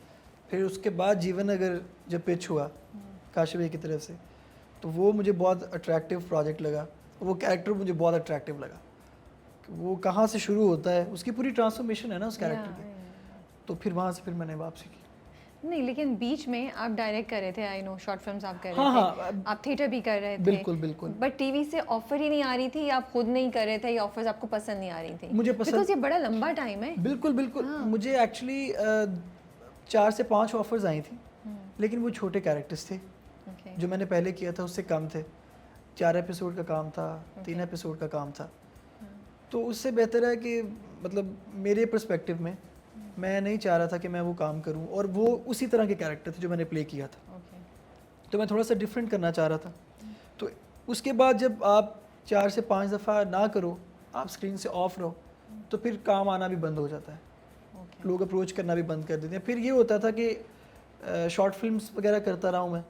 फिर उसके बाद जीवन अगर जब पिच हुआ काशिफ भाई की तरफ से, तो वो मुझे बहुत अट्रैक्टिव प्रोजेक्ट लगा, वो कैरेक्टर मुझे बहुत अट्रैक्टिव लगा। वो कहाँ से शुरू होता है, उसकी पूरी ट्रांसफॉर्मेशन है ना उस कैरेक्टर की। तो फिर वहाँ से फिर मैंने वापसी की। नहीं, लेकिन बीच में आप डायरेक्ट कर रहे थे, आई नो, शॉर्ट फिल्म्स आप कर रहे हाँ, थे, हाँ, आप थिएटर भी कर रहे थे। बिल्कुल बिल्कुल। बट टीवी से ऑफर ही नहीं आ रही थी, या आप खुद नहीं कर रहे थे, या ऑफर्स आपको पसंद नहीं आ रही थी? मुझे पसंद, बिकॉज ये बड़ा लंबा टाइम है। बिल्कुल बिल्कुल। मुझे एक्चुअली 4 से 5 ऑफर्स आई थी, लेकिन वो छोटे कैरेक्टर्स थे। जो मैंने पहले किया था उससे कम थे। 4 एपिसोड का काम था, 3 एपिसोड का काम था। तो उससे बेहतर है कि मतलब मेरे पर्सपेक्टिव में मैं नहीं चाह रहा था कि मैं वो काम करूं, और वो उसी तरह के कैरेक्टर थे जो मैंने प्ले किया था। तो मैं थोड़ा सा डिफरेंट करना चाह रहा था। तो उसके बाद जब आप 4 से 5 दफ़ा ना करो, आप स्क्रीन से ऑफ रहो, तो फिर काम आना भी बंद हो जाता है, लोग अप्रोच करना भी बंद कर देते हैं। फिर ये होता था कि शॉर्ट फिल्म्स वगैरह करता रहा हूँ मैं,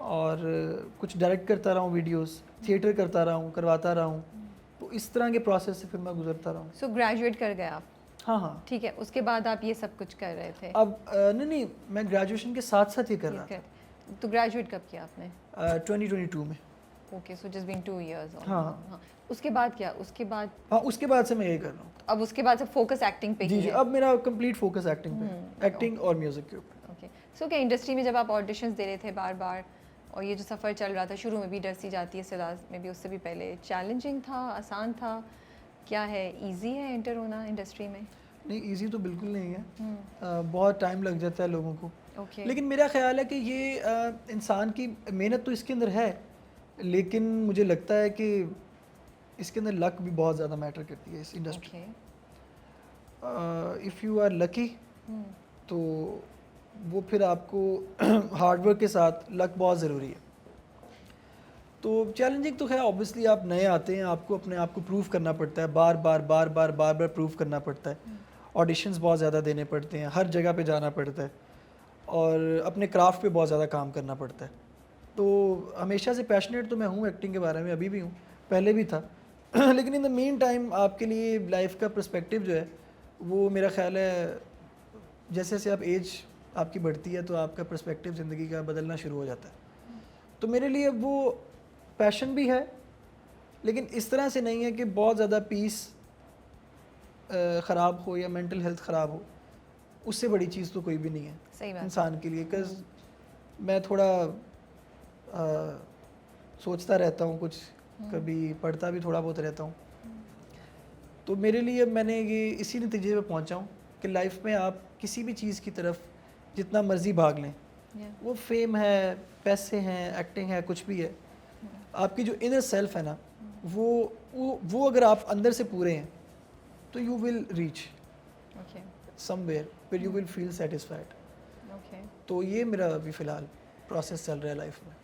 और कुछ डायरेक्ट करता रहा हूँ वीडियोस, थिएटर करता रहा हूँ, करवाता रहा हूँ। तो इस तरह के प्रोसेस से फिर मैं गुजरता रहा हूँ। सो ग्रेजुएट कर गए आप? हाँ हाँ। ठीक है, उसके बाद आप ये सब कुछ कर रहे थे? अब नहीं, मैं ग्रेजुएशन के साथ साथ ये कर रहा था। तो ग्रेजुएट कब किया आपने? 2022 में। Okay, so just been 2 years. हाँ। उसके बाद क्या? उसके बाद? हाँ, उसके बाद से मैं यही कर रहा हूँ। अब उसके बाद से फोकस एक्टिंग पे ही जी, है? अब मेरा कंप्लीट फोकस एक्टिंग पे, एक्टिंग और म्यूजिक के ऊपर। ओके। सो क्या इंडस्ट्री में जब आप ऑडिशंस दे रहे थे बार बार, और ये जो सफ़र चल रहा था, शुरू में भी डर सी जाती है सिलाज में भी, उससे भी पहले चैलेंजिंग था, आसान था, क्या है, इजी है एंटर होना इंडस्ट्री में? नहीं, इजी तो बिल्कुल नहीं है। बहुत टाइम लग जाता है लोगों को। ओके। लेकिन मेरा ख्याल है कि ये इंसान की मेहनत तो इसके अंदर है, लेकिन मुझे लगता है कि इसके अंदर लक भी बहुत ज़्यादा मैटर करती है इस इंडस्ट्री में। इफ़ यू आर लकी, तो वो फिर आपको हार्डवर्क के साथ लक बहुत ज़रूरी है। तो चैलेंजिंग तो खैर ऑब्वियसली, आप नए आते हैं, आपको अपने आप को प्रूव करना पड़ता है, बार बार प्रूव करना पड़ता है। ऑडिशंस बहुत ज़्यादा देने पड़ते हैं, हर जगह पे जाना पड़ता है, और अपने क्राफ्ट पे बहुत ज़्यादा काम करना पड़ता है। तो हमेशा से पैशनेट तो मैं हूँ एक्टिंग के बारे में, अभी भी हूँ, पहले भी था। लेकिन इन द मेन टाइम आपके लिए लाइफ का पर्सपेक्टिव जो है, वो मेरा ख्याल है जैसे जैसे आप एज आपकी बढ़ती है, तो आपका पर्सपेक्टिव ज़िंदगी का बदलना शुरू हो जाता है। तो मेरे लिए वो पैशन भी है, लेकिन इस तरह से नहीं है कि बहुत ज़्यादा पीस ख़राब हो या मेंटल हेल्थ ख़राब हो। उससे बड़ी चीज़ तो कोई भी नहीं है सही बात इंसान के लिए। बिकॉज मैं थोड़ा सोचता रहता हूँ कुछ, कभी पढ़ता भी थोड़ा बहुत रहता हूँ। तो मेरे लिए मैंने ये इसी नतीजे पे पहुँचा हूँ कि लाइफ में आप किसी भी चीज़ की तरफ जितना मर्ज़ी भाग लें, वो फेम है, पैसे हैं, एक्टिंग है, कुछ भी है, आपकी जो इनर सेल्फ है ना, वो अगर आप अंदर से पूरे हैं, तो you will reach somewhere where you will feel satisfied. तो ये मेरा अभी फ़िलहाल प्रोसेस चल रहा है लाइफ में।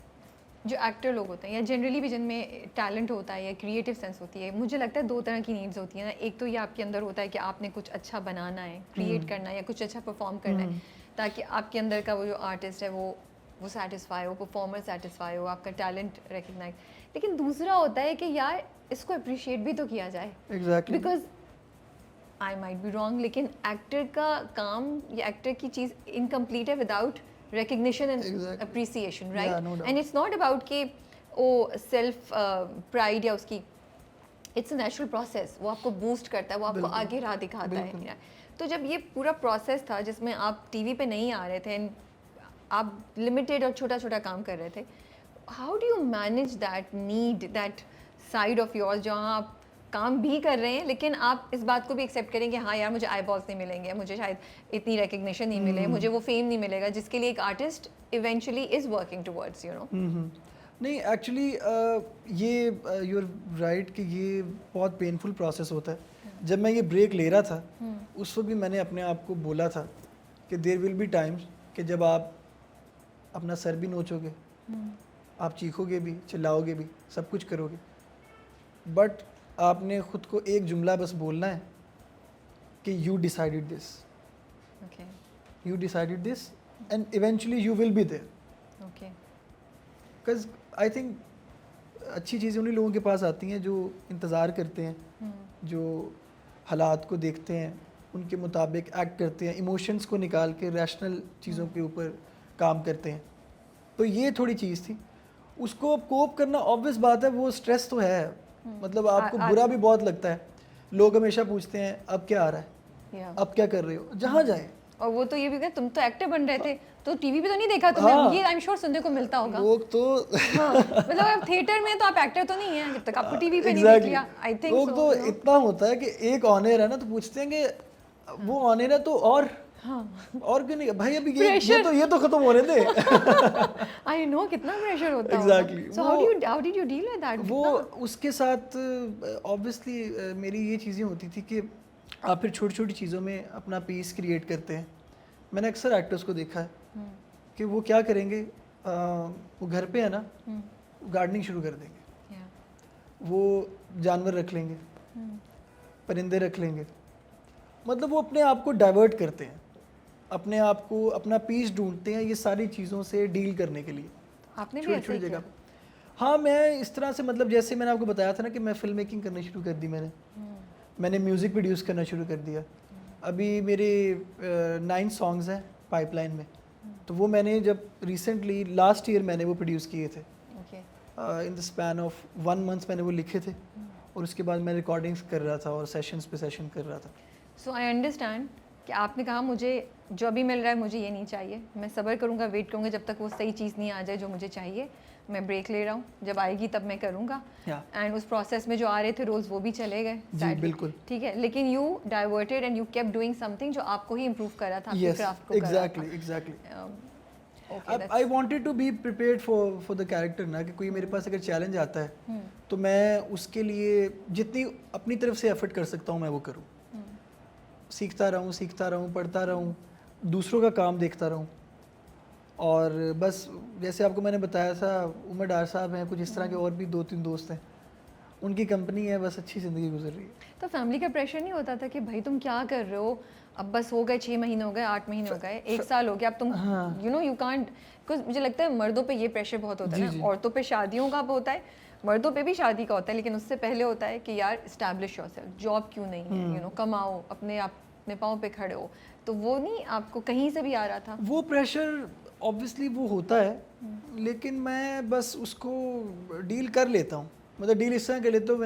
जो एक्टर लोग होते हैं, या जनरली भी जिनमें टैलेंट होता है या क्रिएटिव सेंस होती है, मुझे लगता है 2 तरह की नीड्स होती है ना। एक तो ये आपके अंदर होता है कि आपने कुछ अच्छा बनाना है, क्रिएट करना है, या कुछ अच्छा परफॉर्म करना है, ताकि आपके अंदर का वो जो आर्टिस्ट है वो सेटिस्फाई हो, परफॉर्मर सेटिस्फाई हो, आपका टैलेंट रिकग्नाइज। लेकिन दूसरा होता है कि यार इसको अप्रिशिएट भी तो किया जाए। Exactly. Because I might be wrong, लेकिन एक्टर का काम या एक्टर की चीज़ इनकम्प्लीट है without recognition and Exactly. appreciation, right? Yeah, no doubt. And it's not about कि self pride या उसकी, it's a natural process, वो आपको boost करता है, वो आपको आगे राह दिखाता है। तो जब ये पूरा process था जिसमें आप टीवी पे नहीं आ रहे थे, आप limited और छोटा छोटा काम कर रहे थे, how do you manage that need, that side of yours जहाँ आप काम भी कर रहे हैं, लेकिन आप इस बात को भी एक्सेप्ट करें कि हाँ यार मुझे आई बॉल्स नहीं मिलेंगे, मुझे शायद इतनी रिकग्निशन नहीं मिले, मुझे वो फेम नहीं मिलेगा जिसके लिए एक artist eventually is working towards, you know. नहीं एक्चुअली ये यू आर राइट कि ये बहुत पेनफुल प्रोसेस होता है। जब मैं ये ब्रेक ले रहा था उस वक्त भी मैंने अपने आप को बोला था कि देयर विल बी टाइम्स कि जब आप अपना सर भी नोचोगे, आप चीखोगे भी, चिल्लाओगे भी, सब कुछ करोगे, बट आपने खुद को एक जुमला बस बोलना है कि you decided this, okay you decided this and eventually you will be there. Okay because I think अच्छी चीज़ें उन्हीं लोगों के पास आती हैं जो इंतज़ार करते हैं, जो हालात को देखते हैं, उनके मुताबिक एक्ट करते हैं, इमोशंस को निकाल के रैशनल चीज़ों के ऊपर काम करते हैं। तो ये थोड़ी चीज़ थी, उसको कोप करना ऑब्वियस बात है, वो स्ट्रेस तो है, मतलब आपको बुरा भी बहुत लगता है। लोग हमेशा पूछते हैं अब क्या आ रहा है, अब क्या कर रहे हो, जहाँ जाए। और वो तो ये भी कहते तुम तो एक्टर बन रहे थे तो टीवी पे तो नहीं देखा तुमने। हाँ, ये आई एम श्योर सुनने को मिलता होगा। लोग तो हाँ, मतलब आप थिएटर में तो आप एक्टर तो नहीं है, जब तक आपको टीवी पे नहीं Exactly. देख लिया। आई थिंक लोग तो इतना होता है कि एक ऑनर है ना तो पूछते हैं कि वो ऑनर है तो और क्यों नहीं भाई, अभी ये तो खत्म होने दे। आई नो कितना प्रेशर होता है। Exactly. So how did you deal with that? वो उसके साथ ऑब्वियसली मेरी ये चीज़ें होती थी कि आप फिर छोटी छोटी चीज़ों में अपना पीस क्रिएट करते हैं। मैंने अक्सर एक्टर्स को देखा है कि वो क्या करेंगे, वो घर पे है ना, गार्डनिंग शुरू कर देंगे, वो जानवर रख लेंगे, परिंदे रख लेंगे, मतलब वो अपने आप को डाइवर्ट करते हैं, अपने आप को अपना पीस ढूंढते हैं ये सारी चीज़ों से डील करने के लिए। आपने भी छोटी ऐसे छोटी ही जगह किया? पे। हाँ, मैं इस तरह से, मतलब जैसे मैंने आपको बताया था ना कि मैं फिल्म मेकिंग करनी शुरू कर दी, मैंने म्यूज़िक प्रोड्यूस करना शुरू कर दिया। अभी मेरे 9 सॉन्ग्स हैं पाइपलाइन में, तो वो मैंने जब रिसेंटली लास्ट ईयर मैंने वो प्रोड्यूस किए थे। In the span of 1 month मैंने वो लिखे थे, और उसके बाद मैं रिकॉर्डिंग्स कर रहा था और सेशंस पे सेशन कर रहा था। सो आई अंडरस्टैंड कि आपने कहा मुझे जो अभी मिल रहा है मुझे ये नहीं चाहिए, मैं सब्र करूँगा, वेट करूँगा जब तक वो सही चीज़ नहीं आ जाए जो मुझे चाहिए। मैं ब्रेक ले रहा हूँ, जब आएगी तब मैं करूँगा। एंड उस प्रोसेस में जो आ रहे थे रोल्स वो भी चले गए, जी बिल्कुल, ठीक है, लेकिन you diverted and you kept doing something जो आपको ही इम्प्रूव कर रहा था, आपके क्राफ्ट को exactly. I wanted to be prepared for the character ना, कि कोई मेरे पास अगर चैलेंज आता है तो मैं उसके लिए जितनी अपनी तरफ से एफर्ट कर सकता हूँ मैं वो करूँ, सीखता रहूँ, पढ़ता रहूँ, दूसरों का काम देखता रहूँ। और बस जैसे आपको मैंने बताया था, उमर डार साहब हैं, कुछ इस तरह के और भी 2-3 दोस्त हैं, उनकी कंपनी है, बस अच्छी ज़िंदगी गुजर रही है। तो फैमिली का प्रेशर नहीं होता था कि भाई तुम क्या कर रहे हो, अब बस हो गए 6 महीने हो गए, 8 महीने हो गए, 1 साल हो गया, अब तुम you know you can't, because मुझे लगता है मर्दों पे ये प्रेशर बहुत होता है ना, औरतों पे शादियों का होता है, मर्दों पे भी शादी का होता है, लेकिन उससे पहले होता है कि यार इस्टेब्लिश योरसेल्फ, जॉब क्यों नहीं है, यू नो कमाओ, अपने पाँव पे खड़े हो। तो वो नहीं आपको कहीं से भी आ रहा था? वो प्रेशर ऑब्वियसली वो होता है, लेकिन मैं बस उसको डील कर लेता हूँ। मतलब डील इस तरह कर लेता हूँ,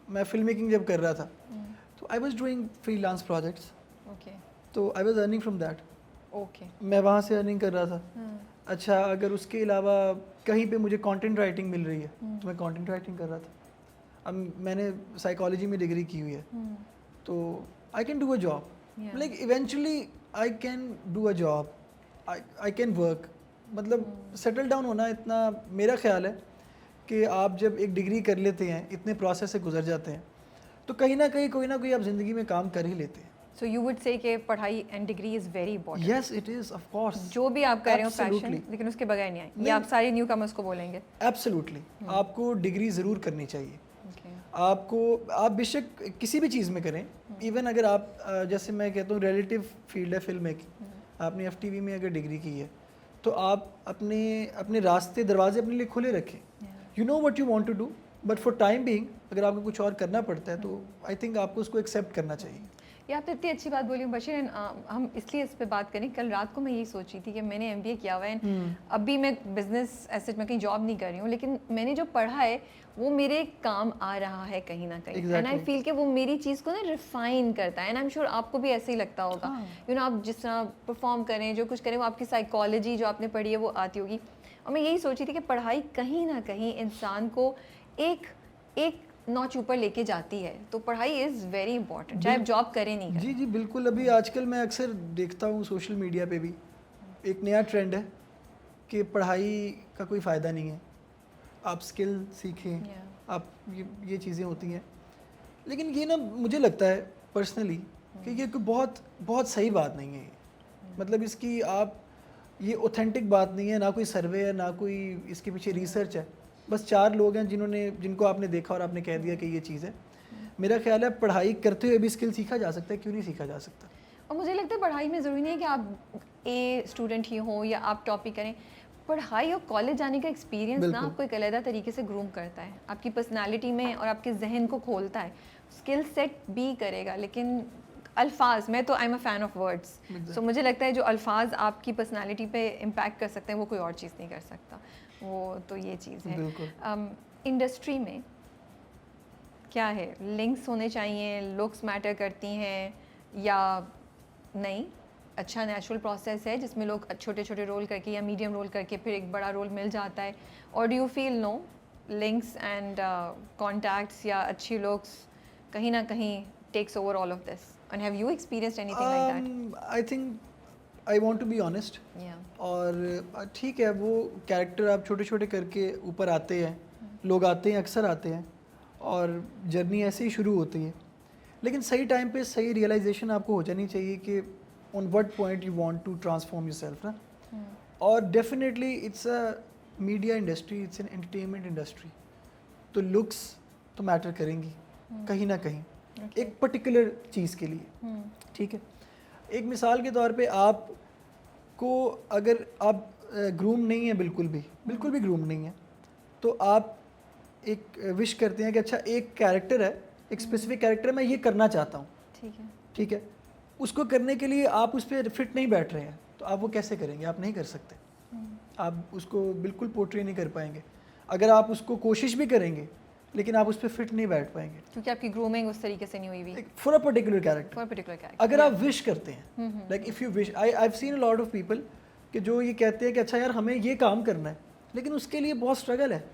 मैं फिल्म मेकिंग जब कर रहा था तो I was doing freelance projects, तो I was earning from that, मैं वहाँ से अर्निंग कर रहा था। अच्छा, अगर उसके अलावा कहीं पे मुझे कंटेंट राइटिंग मिल रही है तो मैं कंटेंट राइटिंग कर रहा था। अब मैंने साइकोलॉजी में डिग्री की हुई है, तो I can do a job, like eventually I can do a job, I can work. मतलब सेटल डाउन होना इतना, मेरा ख्याल है कि आप जब एक डिग्री कर लेते हैं, इतने प्रोसेस से गुजर जाते हैं, तो कहीं ना कहीं कोई ना कोई आप ज़िंदगी में काम कर ही लेते हैं। सो यू वुड से कि पढ़ाई and degree is very important? Yes it is, of course, जो भी आप कर रहे हो पैशन, लेकिन उसके बगैर नहीं आए, ये आप सारे न्यू कमर्स को बोलेंगे? एब्सोल्युटली, आपको डिग्री ज़रूर करनी चाहिए। आप बेशक किसी भी चीज़ में करें, इवन अगर आप जैसे मैं कहता हूँ रिलेटिव फील्ड है फिल्म मेकिंग, आपने FTV में अगर डिग्री की है तो आप अपने रास्ते दरवाजे अपने लिए खुले रखें। You know what you want to do, but for time being अगर आपको कुछ और करना पड़ता है तो आई थिंक आपको उसको एक्सेप्ट करना चाहिए। ये आप तो इतनी अच्छी बात बोली बशीर, हम इसलिए इस पे बात करें, कल रात को मैं यही सोच रही थी कि मैंने MBA किया हुआ है, अभी मैं बिजनेस एसेट में कहीं जॉब नहीं कर रही हूँ, लेकिन मैंने जो पढ़ा है वो मेरे काम आ रहा है कहीं ना कहीं, एंड आई फील कि वो मेरी चीज़ को ना रिफाइन करता है, एंड आई एम श्योर आपको भी ऐसे ही लगता होगा। यू नो आप जिस तरह परफॉर्म करें, जो कुछ करें, वो आपकी साइकोलॉजी जो आपने पढ़ी है वो आती होगी। और मैं यही सोची थी कि पढ़ाई कहीं ना कहीं इंसान को एक नॉच ऊपर लेके जाती है। तो पढ़ाई इज़ वेरी इंपॉर्टेंट, चाहे आप जॉब करें नहीं करें। जी जी बिल्कुल। अभी आजकल मैं अक्सर देखता हूँ सोशल मीडिया पे भी एक नया ट्रेंड है कि पढ़ाई का कोई फ़ायदा नहीं है, आप स्किल सीखें, Yeah. आप ये चीज़ें होती हैं। लेकिन ये ना मुझे लगता है पर्सनली कि ये कोई बहुत बहुत सही बात नहीं है ये। मतलब इसकी आप ये ऑथेंटिक बात नहीं है, ना कोई सर्वे है, ना कोई इसके पीछे रिसर्च है। बस 4 लोग हैं जिनको आपने देखा और आपने कह दिया कि ये चीज़ है। मेरा ख्याल है पढ़ाई करते हुए भी स्किल सीखा जा सकता है, क्यों नहीं सीखा जा सकता। और मुझे लगता है पढ़ाई में ज़रूरी नहीं है कि आप ए स्टूडेंट ही हो या आप टॉपिक करें। पढ़ाई और कॉलेज जाने का एक्सपीरियंस ना बिल्कुल। आपको एक अलग तरीके से ग्रूम करता है, आपकी पर्सनालिटी में और आपके जहन को खोलता है। स्किल सेट भी करेगा, लेकिन अल्फाज, मैं तो I am a fan of words, so मुझे लगता है जो अल्फाज आपकी पर्सनालिटी पे इम्पैक्ट कर सकते हैं वो कोई और चीज़ नहीं कर सकता। वो तो ये चीज़ है। बिल्कुल। इंडस्ट्री में क्या है, लिंक्स होने चाहिए, लुक्स मैटर करती हैं या नहीं? अच्छा नेचुरल प्रोसेस है जिसमें लोग छोटे छोटे रोल करके या मीडियम रोल करके फिर एक बड़ा रोल मिल जाता है, और do you feel no links and contacts या अच्छी लुक्स कहीं ना कहीं takes over all of this, and have you experienced anything like I think I want to be honest. That? या और ठीक है, वो कैरेक्टर आप छोटे छोटे करके ऊपर आते हैं, लोग आते हैं, अक्सर आते हैं, और जर्नी ऐसे ही शुरू होती है। लेकिन सही टाइम पे सही रियलाइजेशन आपको हो जानी चाहिए कि on what point you want to transform yourself ना। और definitely it's a media industry, it's an entertainment industry, तो लुक्स तो मैटर करेंगी कहीं ना कहीं एक पर्टिकुलर चीज़ के लिए। ठीक है, एक मिसाल के तौर पे आपको अगर आप ग्रूम नहीं है, बिल्कुल भी ग्रूम नहीं है, तो आप एक विश करते हैं कि अच्छा एक कैरेक्टर है, एक स्पेसिफिक कैरेक्टर मैं ये करना चाहता हूँ। ठीक है, उसको करने के लिए आप उस पर फिट नहीं बैठ रहे हैं, तो आप वो कैसे करेंगे? आप नहीं कर सकते। आप उसको बिल्कुल पोर्ट्रे नहीं कर पाएंगे। अगर आप उसको कोशिश भी करेंगे लेकिन आप उस पर फिट नहीं बैठ पाएंगे, क्योंकि आपकी ग्रूमिंग उस तरीके से नहीं हुई हुई for a particular character. For particular character. अगर आप विश करते हैं, like if you wish, I have seen a lot of people कि जो ये कहते हैं कि अच्छा यार हमें ये काम करना है, लेकिन उसके लिए बहुत स्ट्रगल है,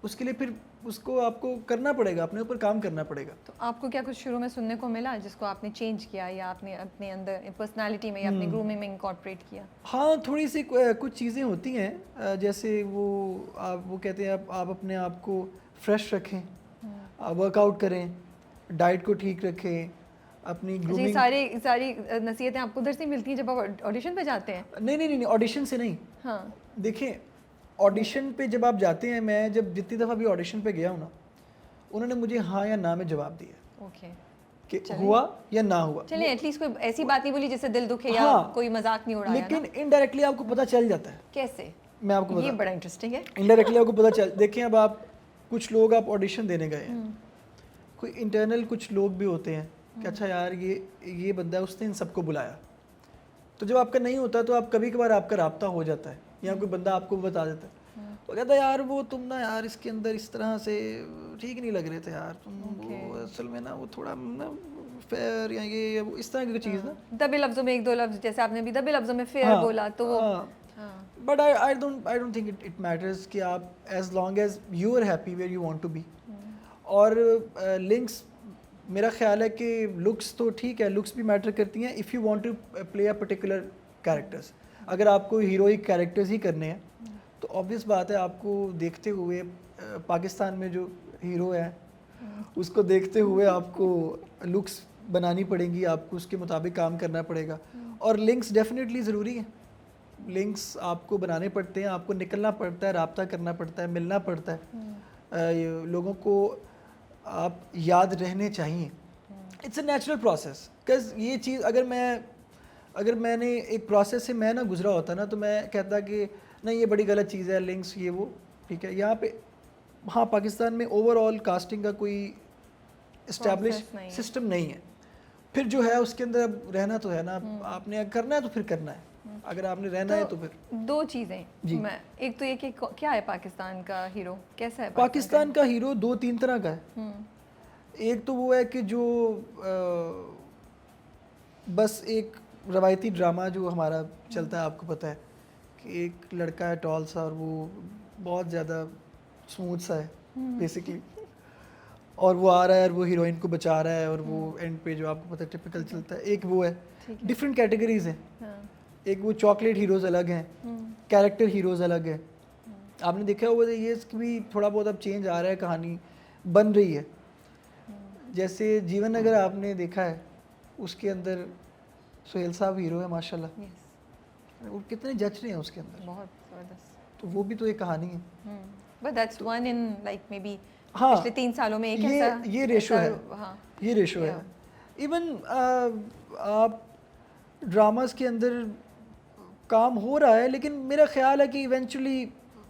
उसके लिए फिर उसको आपको करना पड़ेगा, अपने ऊपर काम करना पड़ेगा। तो आपको क्या कुछ शुरू में सुनने को मिला जिसको आपने चेंज किया या आपने अपने अंदर पर्सनालिटी में या अपने ग्रूमिंग में इंकॉर्पोरेट किया? हाँ, थोड़ी सी कुछ चीज़ें होती हैं, जैसे वो कहते हैं आप अपने आप को फ्रेश रखें, वर्कआउट करें, डाइट को ठीक रखें, अपनी ग्रूमिंग। सारी नसीहतें आपको उधर से मिलती हैं जब आप ऑडिशन पे जाते हैं? नहीं, ऑडिशन से नहीं। हाँ, देखिए, ऑडिशन पे जब आप जाते हैं, मैं जब जितनी दफ़ा भी ऑडिशन पे गया हूँ ना, उन्होंने मुझे हाँ या ना में जवाब दिया ओके। कि हुआ या ना हुआ। चलिए, एटलीस्ट कोई ऐसी बात नहीं बोली जिससे दिल दुखे या हाँ, कोई मजाक नहीं उड़ाया ना? लेकिन इनडायरेक्टली आपको पता चल जाता है। कैसे? मैं आपको ये बता, बड़ा इंटरेस्टिंग है। इनडायरेक्टली आपको पता चल, देखिए अब आप कुछ लोग आप ऑडिशन देने गए हैं, कोई इंटरनल कुछ लोग भी होते हैं कि अच्छा यार ये बंदा है, उसने इन सबको बुलाया, तो जब आपका नहीं होता तो आप कभी कभार आपका राब्ता हो जाता है या कोई बंदा आपको बता देता है, तो कहता है यार वो तुम ना यार इसके अंदर इस तरह से ठीक नहीं लग रहे थे यार तुम, वो असल में ना वो थोड़ा ना फेयर या ये वो इस तरह की चीज़ ना। दबे लफ्जों में एक दो लफ्ज, जैसे आपने भी दबे लफ्जों में फेयर बोला, तो वो but I don't think it matters कि आप as long as you are happy where you want to be. और लिंक्स, मेरा ख्याल है कि लुक्स तो ठीक है, लुक्स भी मैटर करती हैं if you want to play a particular characters. अगर आपको हीरोइक कैरेक्टर्स ही करने हैं तो ऑब्वियस बात है आपको देखते हुए पाकिस्तान में जो हीरो है उसको देखते हुए आपको लुक्स बनानी पड़ेंगी, आपको उसके मुताबिक काम करना पड़ेगा। और लिंक्स डेफिनेटली ज़रूरी है, लिंक्स आपको बनाने पड़ते हैं, आपको निकलना पड़ता है, राब्ता करना पड़ता है, मिलना पड़ता है, लोगों को आप याद रहने चाहिए। It's a natural process, because ये चीज़ अगर मैंने एक प्रोसेस से मैं ना गुजरा होता ना, तो मैं कहता कि नहीं ये बड़ी गलत चीज़ है लिंक्स ये वो, ठीक है। यहाँ पे हाँ, पाकिस्तान में ओवरऑल कास्टिंग का कोई इस्टेब्लिश सिस्टम नहीं है, फिर जो है उसके अंदर अब रहना तो है ना, आपने करना है तो फिर करना है, अगर आपने रहना है तो फिर। दो चीज़ें, मैं एक तो ये कि क्या है पाकिस्तान का हीरो, कैसा है पाकिस्तान का हीरो? 2-3 तरह का है। एक तो वो है कि जो बस एक रवायती ड्रामा जो हमारा चलता है, आपको पता है कि एक लड़का है टॉल सा और वो बहुत ज़्यादा स्मूथ सा है बेसिकली, और वो आ रहा है और वो हीरोइन को बचा रहा है और वो एंड पे जो आपको पता है टिपिकल चलता है, एक वो है। ठीक है। डिफरेंट कैटेगरीज हैं, हाँ। एक वो चॉकलेट हीरोज़ अलग हैं, कैरेक्टर हीरोज़ अलग है। आपने देखा होगा ये इसकी भी थोड़ा बहुत अब चेंज आ रहा है, कहानी बन रही है। जैसे जीवन अगर आपने देखा है, उसके अंदर सुहेल साहब हीरो है माशाल्लाह, Yes, वो कितने जज रहे हैं उसके अंदर, बहुत ज़बरदस्त। तो वो भी तो एक कहानी है। But that's one in like may be हाँ, पिछले 3 सालों में एक ये ऐसा ये रेशो है, हाँ। ये रेशो है। इवन आप ड्रामास के अंदर काम हो रहा है, लेकिन मेरा ख्याल है कि इवेंचुअली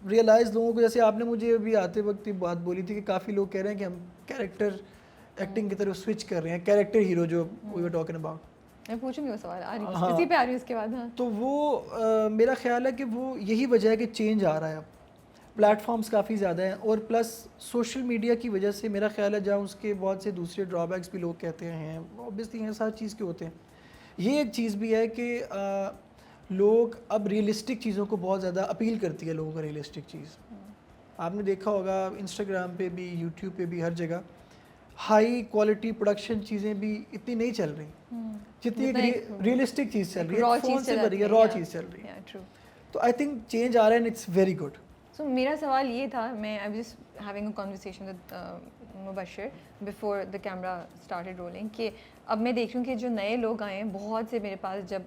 रियलाइज़ लोगों को, जैसे आपने मुझे अभी आते वक्त ये बात बोली थी कि काफ़ी लोग कह रहे हैं कि हम कैरेक्टर एक्टिंग की तरफ स्विच कर रहे हैं, कैरेक्टर हीरो जो वी वर टॉकिंग अबाउट। मैं पूछूंगी वो सवाल, आ रही हाँ। इसी पे आ रही हूँ उसके बाद। हाँ। तो वो मेरा ख्याल है कि वो यही वजह है कि चेंज आ रहा है अब, प्लेटफॉर्म्स काफ़ी ज़्यादा हैं और प्लस सोशल मीडिया की वजह से मेरा ख्याल है, जहाँ उसके बहुत से दूसरे ड्रॉबैक्स भी लोग कहते हैं, ऑब्वियसली हैं, सारी चीज़ के होते हैं। ये एक चीज़ भी है कि लोग अब रियलिस्टिक चीज़ों को बहुत ज़्यादा अपील करती है लोगों को, रियलिस्टिक चीज़। आपने देखा होगा इंस्टाग्राम पे भी, यूट्यूब पे भी, हर जगह हाई क्वालिटी प्रोडक्शन चीज़ें भी इतनी नहीं चल रही जितनी एक रियलिस्टिक चीज़ चल रही है, फ़ोन से भरी है, रॉ चीज़ चल रही है। ट्रू। तो आई थिंक चेंज आ रहा है and it's very good. So मेरा सवाल ये था, मैं I was just having a conversation with Mubashir before the camera started rolling, कि अब मैं देख रही हूँ कि जो नए लोग आए हैं, बहुत से मेरे पास जब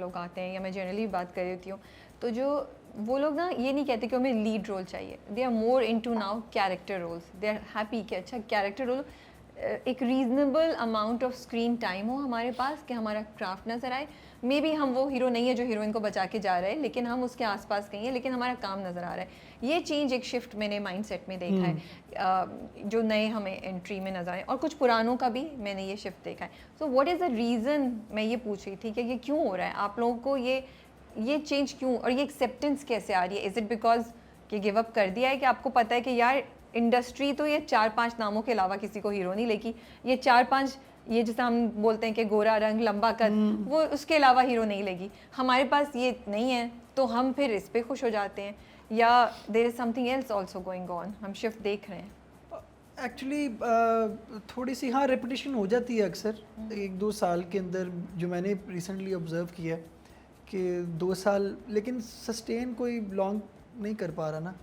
लोग आते हैं या मैं जनरली बात कर रही होती हूँ, तो जो वो लोग ना ये नहीं कहते कि हमें लीड रोल चाहिए, they are more into now character roles. They are happy कि अच्छा कैरेक्टर रोल, एक reasonable amount of screen time हो हमारे पास, कि हमारा क्राफ्ट नज़र आए। मे बी हम वो हीरो नहीं है जो हीरोइन को बचा के जा रहे हैं, लेकिन हम उसके आसपास कहीं हैं, लेकिन हमारा काम नज़र आ रहा है। ये चेंज, एक शिफ्ट मैंने माइंडसेट में देखा है, जो नए हमें एंट्री में नज़र आए, और कुछ पुरानों का भी मैंने ये शिफ्ट देखा है। So what is the reason, मैं ये पूछ रही थी कि ये क्यों हो रहा है आप लोगों को, ये चेंज क्यों, और ये एक्सेप्टेंस कैसे आ रही है? इज़ इट बिकॉज कि गिव अप कर दिया है, कि आपको पता है कि यार इंडस्ट्री तो ये 4-5 नामों के अलावा किसी को हीरो नहीं लेगी, ये 4-5, ये जैसे हम बोलते हैं कि गोरा रंग, लंबा कद, वो उसके अलावा हीरो नहीं लेगी, हमारे पास ये नहीं है, तो हम फिर इस पे खुश हो जाते हैं, या there is something else also going on, हम शिफ्ट देख रहे हैं? एक्चुअली थोड़ी सी हाँ रेपिटेशन हो जाती है अक्सर 1-2 साल के अंदर, जो मैंने रिसेंटली ऑब्जर्व किया कि 2 साल, लेकिन सस्टेन कोई लॉन्ग नहीं कर पा रहा ना।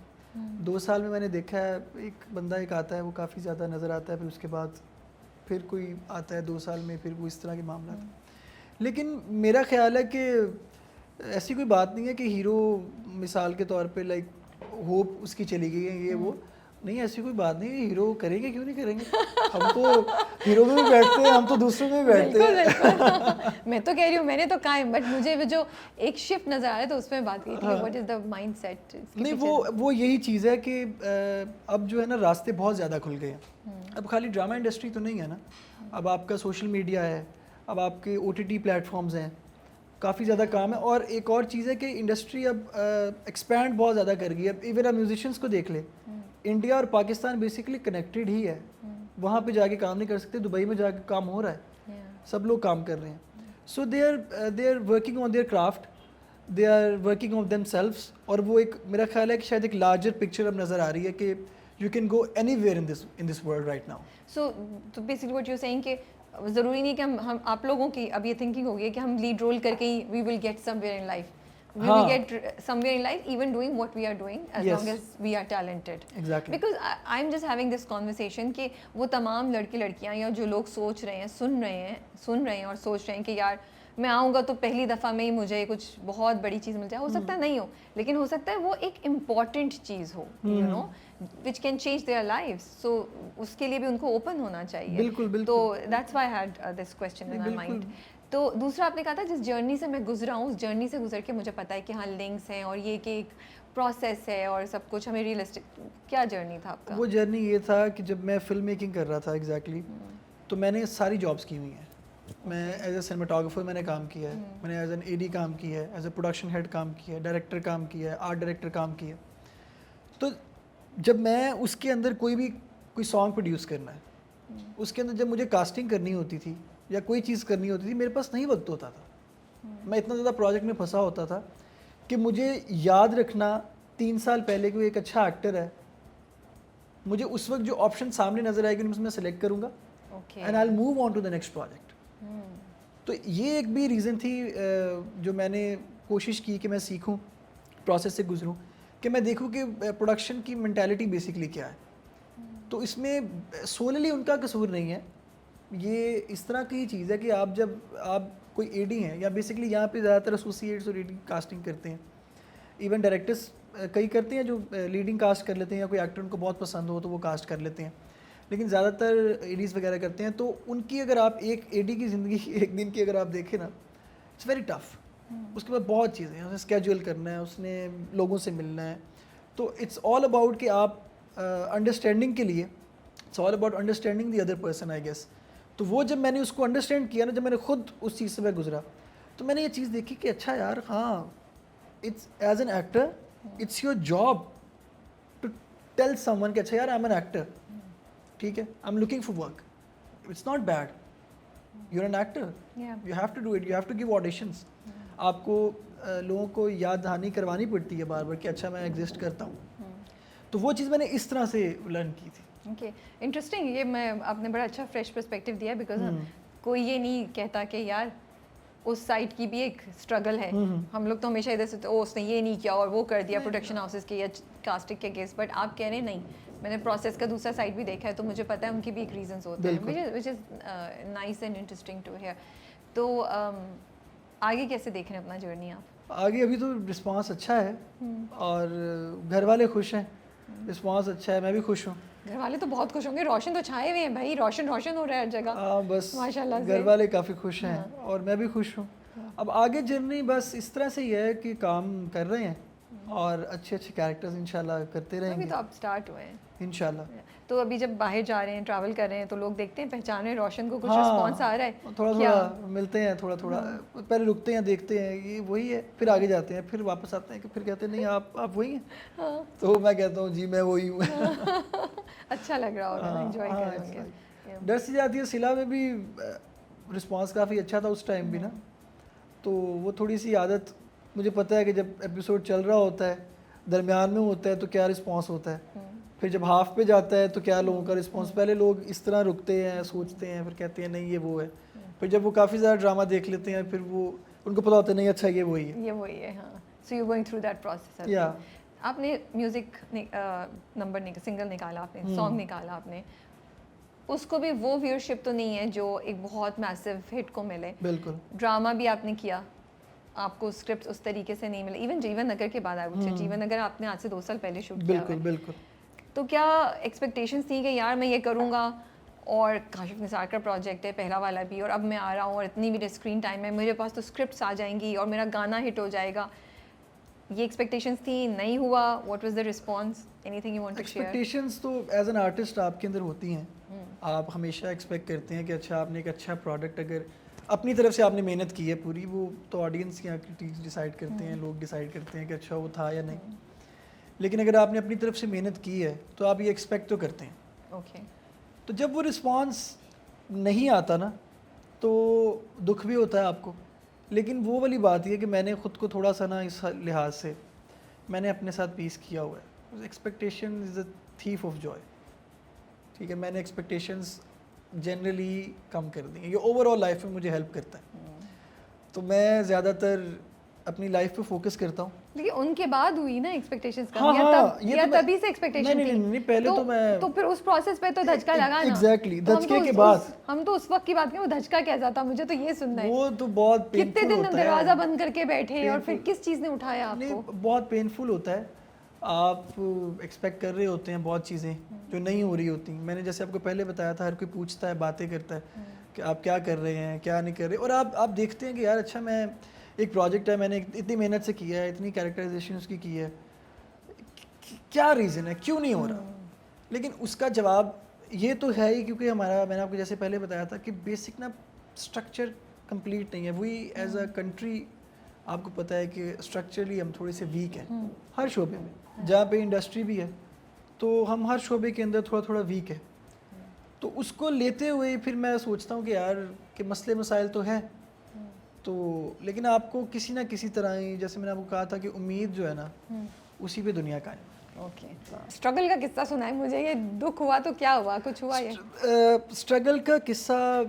2 साल में मैंने देखा है, एक बंदा एक आता है, वो काफ़ी ज़्यादा नज़र आता है, फिर उसके बाद फिर कोई आता है 2 साल में, फिर वो इस तरह के मामला था। लेकिन मेरा ख्याल है कि ऐसी कोई बात नहीं है कि हीरो मिसाल के तौर पे लाइक होप उसकी चली गई है, ये वो नहीं, ऐसी कोई बात नहीं है। हीरो करेंगे, क्यों नहीं करेंगे, हम तो हीरो में भी बैठते हैं, हम तो दूसरों में भी बैठते हैं। मैं तो कह रही हूँ, मैंने तो कहा है, बट मुझे वो जो एक शिफ्ट नज़र आ रहा है, तो उसमें बात की थी, व्हाट इज़ द माइंडसेट? नहीं, वो यही चीज़ है कि अब जो है ना, रास्ते बहुत ज़्यादा खुल गए हैं। अब खाली ड्रामा इंडस्ट्री तो नहीं है ना, अब आपका सोशल मीडिया है, अब आपके OTT प्लेटफॉर्म्स हैं, काफ़ी ज़्यादा काम है। और एक और चीज़ है कि इंडस्ट्री अब एक्सपैंड बहुत ज़्यादा कर गई है। अब इवन आप म्यूजिशियंस को देख ले, इंडिया और पाकिस्तान बेसिकली कनेक्टेड ही है, वहाँ पे जाके काम नहीं कर सकते, दुबई में जाके काम हो रहा है, सब लोग काम कर रहे हैं। So they are working on their craft, they are working on themselves, और वो एक, मेरा ख्याल है कि शायद एक लार्जर पिक्चर अब नज़र आ रही है कि you can go anywhere in this world right now. So basically what you are saying कि ज़रूरी नहीं कि हम आप लोगों की अब ये थिंकिंग होगी कि हम लीड रोल करके ही we will get somewhere in life, we will get somewhere in life even doing what we are doing as long as we are talented. Exactly. Because I'm just having this conversation कि वो तमाम लड़के लड़कियां या जो लोग सोच रहे हैं, सुन रहे हैं और सोच रहे हैं कि यार मैं आऊँगा तो पहली दफ़ा में ही मुझे कुछ बहुत बड़ी चीज़ मिल जाए, हो सकता है नहीं हो, लेकिन हो सकता है वो एक इम्पॉर्टेंट चीज़ हो, you know, which can change their lives. So उसके लिए भी उनको ओपन होना चाहिए। बिल्कुल बिल्कुल। तो that's why I had this question in my mind. तो दूसरा आपने कहा था, जिस जर्नी से मैं गुजरा हूँ, उस जर्नी से गुजर के मुझे पता है कि हाँ लिंक्स हैं और ये कि एक प्रोसेस है और सब कुछ हमें रियलिस्टिक, क्या जर्नी था आपका? वो जर्नी ये था कि जब मैं फिल्म मेकिंग कर रहा था एग्जैक्टली, तो मैंने सारी जॉब्स की हुई हैं। मैं एज ए सिनेमाटोग्राफर मैंने काम किया है, मैंने एज एन AD काम किया है, एज ए प्रोडक्शन हेड काम किया है, डायरेक्टर काम किया है, आर्ट डायरेक्टर काम किया है। तो जब मैं उसके अंदर कोई सॉन्ग प्रोड्यूस करना है, उसके अंदर जब मुझे कास्टिंग करनी होती थी या कोई चीज़ करनी होती थी, मेरे पास नहीं वक्त होता था। मैं इतना ज़्यादा प्रोजेक्ट में फंसा होता था कि मुझे याद रखना 3 साल पहले कोई एक अच्छा एक्टर है, मुझे उस वक्त जो ऑप्शन सामने नज़र आएगी उनमें से मैं सेलेक्ट करूँगा okay and I will move on to the next project. तो ये एक भी रीज़न थी जो मैंने कोशिश की कि मैं सीखूं, प्रोसेस से गुजरूं, कि मैं देखूं कि प्रोडक्शन की मेंटालिटी बेसिकली क्या है। तो इसमें सोलली उनका कसूर नहीं है, ये इस तरह की चीज़ है कि आप कोई एडी हैं या बेसिकली यहाँ पे ज़्यादातर एसोसिएट्स और एडी कास्टिंग करते हैं, इवन डायरेक्टर्स कई करते हैं जो लीडिंग कास्ट कर लेते हैं या कोई एक्टर उनको बहुत पसंद हो तो वो कास्ट कर लेते हैं, लेकिन ज़्यादातर एडीज़ वगैरह करते हैं। तो उनकी अगर आप एक एडी की ज़िंदगी एक दिन की अगर आप देखें ना, इट्स वेरी टफ। उसके बाद बहुत चीज़ें हैं, उसने स्केड्यूल करना है, उसने लोगों से मिलना है, तो इट्स ऑल अबाउट कि आप अंडरस्टैंडिंग के लिए, it's all about understanding the other person I guess. तो वो जब मैंने उसको अंडरस्टैंड किया ना, जब मैंने खुद उस चीज़ से मैं गुजरा, तो मैंने ये चीज़ देखी कि अच्छा यार, हाँ, it's as an actor it's your job to tell someone कि अच्छा यार, आई एम एन एक्टर, ठीक है, I am looking for work, it's not bad, you are an actor, you have to do it, you have to give auditions. आपको लोगों को याद दहानी करवानी पड़ती है बार बार कि अच्छा मैं एग्जिस्ट करता हूँ। तो वो चीज़ मैंने इस तरह से लर्न की थी। Okay, interesting. ये मैं आपने बड़ा अच्छा फ्रेश पर्सपेक्टिव दिया, बिकॉज कोई ये नहीं कहता कि यार उस साइड की भी एक स्ट्रगल है। हम लोग तो हमेशा इधर से ओ उसने ये नहीं किया और वो कर दिया प्रोडक्शन हाउसेस के या कास्टिंग के केस, बट आप कह रहे नहीं, मैंने प्रोसेस का दूसरा साइड भी देखा है, तो मुझे पता है उनकी भी एक रीजंस होते हैं, which is nice and interesting to hear. तो आगे कैसे देख रहे हैं अपना जर्नी आप? आगे अभी तो रिस्पांस अच्छा है और घर वाले खुश हैं, रिस्पांस अच्छा है, मैं भी खुश हूँ। घर वाले तो बहुत खुश होंगे, रोशन तो छाए हुए हैं भाई, रोशन रोशन हो रहा है हर जगह। हाँ, बस माशाल्लाह घर वाले काफ़ी खुश हैं और मैं भी खुश हूँ। अब आगे जर्नी बस इस तरह से ही है कि काम कर रहे हैं और अच्छे अच्छे कैरेक्टर्स इंशाल्लाह करते अभी रहेंगे तो आप स्टार्ट हुए हैं इंशाल्लाह। तो अभी जब बाहर जा रहे हैं, ट्रैवल कर रहे हैं, तो लोग देखते हैं, पहचान रहे हैं रोशन को, कुछ हाँ, रिस्पॉन्स आ रहा है? थोड़ा क्या? थोड़ा मिलते हैं, थोड़ा थोड़ा पहले रुकते हैं, देखते हैं ये वही है, फिर आगे जाते हैं, फिर वापस आते हैं कि फिर कहते हैं नहीं आप वही हैं। हाँ। तो मैं कहता हूँ जी मैं वही हूँ। अच्छा लग रहा होगा, एंजॉय कर रहे होंगे। डर सी जाती है। सिला में भी रिस्पांस काफ़ी अच्छा था उस टाइम भी ना, तो वो थोड़ी सी आदत, मुझे पता है कि जब एपिसोड चल रहा होता है, दरमियान में होता है तो क्या रिस्पांस होता है, फिर जब हाफ पे जाता है तो क्या लोगों का रिस्पांस। पहले लोग इस तरह रुकते हैं, सोचते हैं, फिर कहते हैं नहीं ये वो है, फिर जब वो काफ़ी ज़्यादा ड्रामा देख लेते हैं फिर वो उनको पता होता है नहीं अच्छा ये वही है, ये वही है। हाँ, so you going through that process. या आपने म्यूजिक नंबर सिंगल निकाला, आपने सॉन्ग निकाला, आपने उसको भी वो व्यूअरशिप तो नहीं है जो एक बहुत मैसिव हिट को मिले। बिल्कुल। ड्रामा भी आपने किया, आपको स्क्रिप्ट उस तरीके से नहीं मिले, इवन जीवन नगर के बाद आई वुड से, जीवन नगर आपने आज से 2 साल पहले शूट किया। बिल्कुल बिल्कुल। तो क्या एक्सपेक्टेशंस थी कि यार मैं ये करूँगा, और काशिफ निसार का प्रोजेक्ट है पहला वाला भी, और अब मैं आ रहा हूँ और इतनी मेरी स्क्रीन टाइम है, मेरे पास तो स्क्रिप्ट्स आ जाएंगी और मेरा गाना हिट हो जाएगा, ये एक्सपेक्टेशंस थी, नहीं हुआ? What was the response? Anything you want to share? Expectations तो एज एन आर्टिस्ट आपके अंदर होती हैं, आप हमेशा एक्सपेक्ट करते हैं कि अच्छा आपने एक अच्छा प्रोडक्ट, अगर अपनी तरफ से आपने मेहनत की है पूरी, वो तो ऑडियंस या क्रिटिक्स डिसाइड करते हैं, लोग डिसाइड करते हैं कि अच्छा वो था या नहीं। लेकिन अगर आपने अपनी तरफ से मेहनत की है तो आप ये एक्सपेक्ट तो करते हैं। ओके। तो जब वो रिस्पांस नहीं आता ना, तो दुख भी होता है आपको, लेकिन वो वाली बात ये कि मैंने ख़ुद को थोड़ा सा ना इस लिहाज से मैंने अपने साथ पीस किया हुआ है। Expectation is a thief of Joy, ठीक है, मैंने एक्सपेक्टेशंस जनरली कम कर दी हैं, ये ओवरऑल लाइफ में मुझे हेल्प करता है। तो मैं ज़्यादातर अपनी लाइफ पे फोकस करता हूँ। लेकिन उनके बाद हुई ना एक्सपेक्टेशंस कम, हाँ, या हाँ, तब ये या तो मैं- तभी से एक्सपेक्टेशन नहीं, थी? नहीं, नहीं, पहले तो मैं- तो फिर उस प्रोसेस पे तो धचका लगा ना। एग्जैक्टली, तो हम धचके तो के उस- बाद हम तो उस वक्त की बात करें, वो धचका कैसा था, मुझे तो ये सुनना है। वो तो बहुत कितने पेनफुल दिन होता दरवाजा है। बंद करके बैठे और फिर Painful। किस चीज़ ने उठाया नहीं, आपको? बहुत पेनफुल होता है। आप एक्सपेक्ट कर रहे होते हैं बहुत चीज़ें जो नहीं हो रही होती। मैंने जैसे आपको पहले बताया था, हर कोई पूछता है, बातें करता है कि आप क्या कर रहे हैं, क्या नहीं कर रहे, और आप देखते हैं कि यार अच्छा मैं एक प्रोजेक्ट है, मैंने इतनी मेहनत से किया है, इतनी कैरेक्टराइजेशन उसकी की है, क्या रीज़न है, क्यों नहीं हो रहा? लेकिन उसका जवाब ये तो है ही, क्योंकि हमारा, मैंने आपको जैसे पहले बताया था कि बेसिक ना स्ट्रक्चर कंप्लीट नहीं है। वही एज अ कंट्री आपको पता है कि स्ट्रक्चरली हम थोड़े से वीक हैं हर शोबे में, जहाँ पे इंडस्ट्री भी है तो हम हर शोबे के अंदर थोड़ा थोड़ा वीक है। तो उसको लेते हुए फिर मैं सोचता हूँ कि यार कि मसले मसाइल तो है, तो लेकिन आपको किसी ना किसी तरह ही, जैसे मैंने आपको कहा था कि उम्मीद जो है ना, उसी पे दुनिया का है। ओके, स्ट्रगल का किस्सा सुनाए मुझे, ये दुख हुआ तो क्या हुआ, कुछ हुआ ये? स्ट्रगल का किस्सा,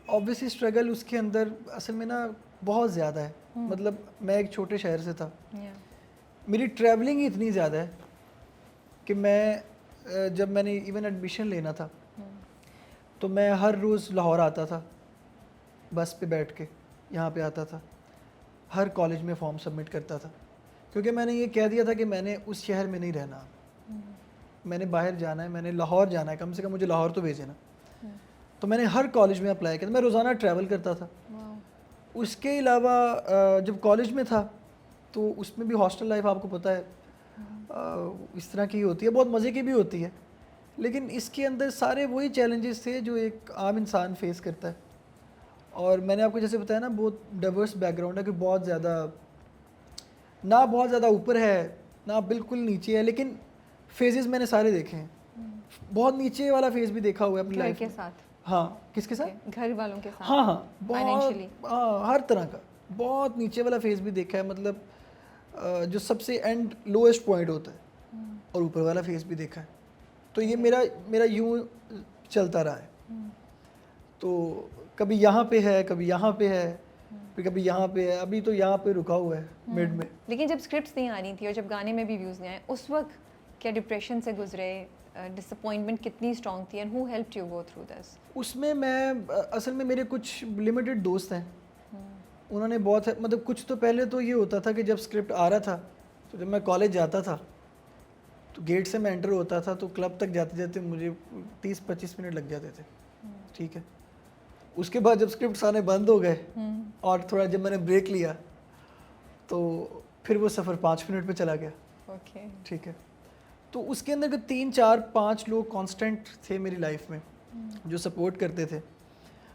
ऑब्वियसली स्ट्रगल उसके अंदर असल में ना बहुत ज़्यादा है। मतलब मैं एक छोटे शहर से था, मेरी ट्रैवलिंग ही इतनी ज़्यादा है कि मैं जब मैंने इवन एडमिशन लेना था तो मैं हर रोज़ लाहौर आता था, बस पे बैठ के यहाँ पे आता था, हर कॉलेज में फॉर्म सबमिट करता था, क्योंकि मैंने ये कह दिया था कि मैंने उस शहर में नहीं रहना, मैंने बाहर जाना है, मैंने लाहौर जाना है, कम से कम मुझे लाहौर तो भेजे ना। तो मैंने हर कॉलेज में अप्लाई किया, मैं रोज़ाना ट्रैवल करता था। उसके अलावा जब कॉलेज में था तो उसमें भी हॉस्टल लाइफ आपको पता है इस तरह की होती है, बहुत मज़े की भी होती है, लेकिन इसके अंदर सारे वही चैलेंजेस थे जो एक आम इंसान फेस करता है। और मैंने आपको जैसे बताया ना, बहुत डाइवर्स बैकग्राउंड है, कि बहुत ज़्यादा ऊपर है ना बिल्कुल नीचे है, लेकिन फेजेस मैंने सारे देखे हैं। बहुत नीचे वाला फेज भी देखा हुआ है अपनी लाइफ के में। साथ? हाँ, किसके साथ? घर वालों के साथ? हाँ, बहुत, हर तरह का, बहुत नीचे वाला फेज भी देखा है, मतलब जो सबसे एंड लोएस्ट पॉइंट होता है, और ऊपर वाला फेज भी देखा है। तो ये मेरा यूं चलता रहा है। तो कभी यहाँ पे है, कभी यहाँ पे है, फिर कभी यहाँ पे है, अभी तो यहाँ पे रुका हुआ है मिड में। लेकिन जब स्क्रिप्ट्स नहीं आ रही थी और जब गाने में भी व्यूज़ नहीं आए, उस वक्त क्या डिप्रेशन से गुजरे? डिसअपॉइंटमेंट कितनी स्ट्रॉन्ग थी, and who helped you go through this? उसमें मैं असल में मेरे कुछ लिमिटेड दोस्त हैं, उन्होंने बहुत, मतलब कुछ तो पहले तो ये होता था कि जब स्क्रिप्ट आ रहा था, तो जब मैं कॉलेज जाता था तो गेट से मैं एंटर होता था, तो क्लब तक जाते जाते मुझे 30-25 मिनट लग जाते थे, ठीक है। उसके बाद जब स्क्रिप्ट आने बंद हो गए और थोड़ा जब मैंने ब्रेक लिया, तो फिर वो सफ़र 5 मिनट पे चला गया, ओके, ठीक है। तो उसके अंदर के 3-4-5 लोग कांस्टेंट थे मेरी लाइफ में, जो सपोर्ट करते थे।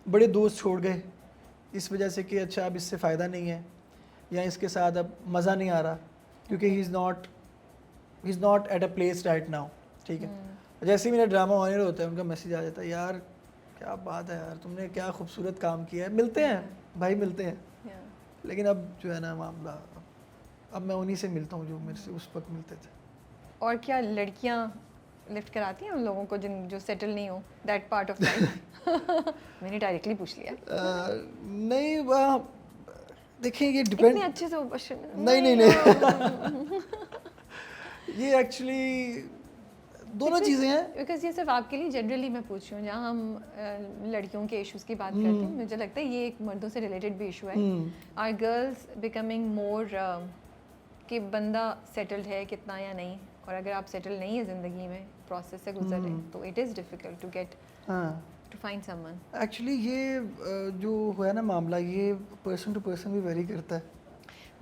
बड़े दोस्त छोड़ गए इस वजह से कि अच्छा अब इससे फ़ायदा नहीं है, या इसके साथ अब मज़ा नहीं आ रहा, क्योंकि he is not at a place right now, ठीक है। जैसे ही मेरा ड्रामा ऑनर होता है, उनका मैसेज आ जाता है, यार क्या बात है यार, तुमने क्या खूबसूरत काम किया है, मिलते हैं भाई, मिलते हैं। लेकिन अब जो है ना मामला, अब मैं उन्हीं से मिलता हूँ जो मेरे से उस वक्त मिलते थे। और क्या लड़कियाँ लिफ्ट कराती हैं उन लोगों को जो सेटल नहीं हो दैट पार्ट ऑफ लाइफ? मैंने डायरेक्टली पूछ लिया। नहीं, वह देखिए ये डिपेंड, इतने अच्छे से नहीं ये एक्चुअली दोनों चीज़ें हैं। बिकॉज ये सिर्फ आपके लिए जनरली मैं पूछ रही हूँ, जहाँ हम लड़कियों के इश्यूज़ की बात करते हैं, मुझे लगता है ये एक मर्दों से रिलेटेड भी इशू है। आर गर्ल्स बिकमिंग मोर कि बंदा सेटल्ड है कितना या नहीं, और अगर आप सेटल नहीं है ज़िंदगी में, प्रोसेस से गुजर रहे हैं, तो it is difficult to get to find someone. Actually ये जो हुआ ना मामला, ये पर्सन टू पर्सन भी वेरी करता है।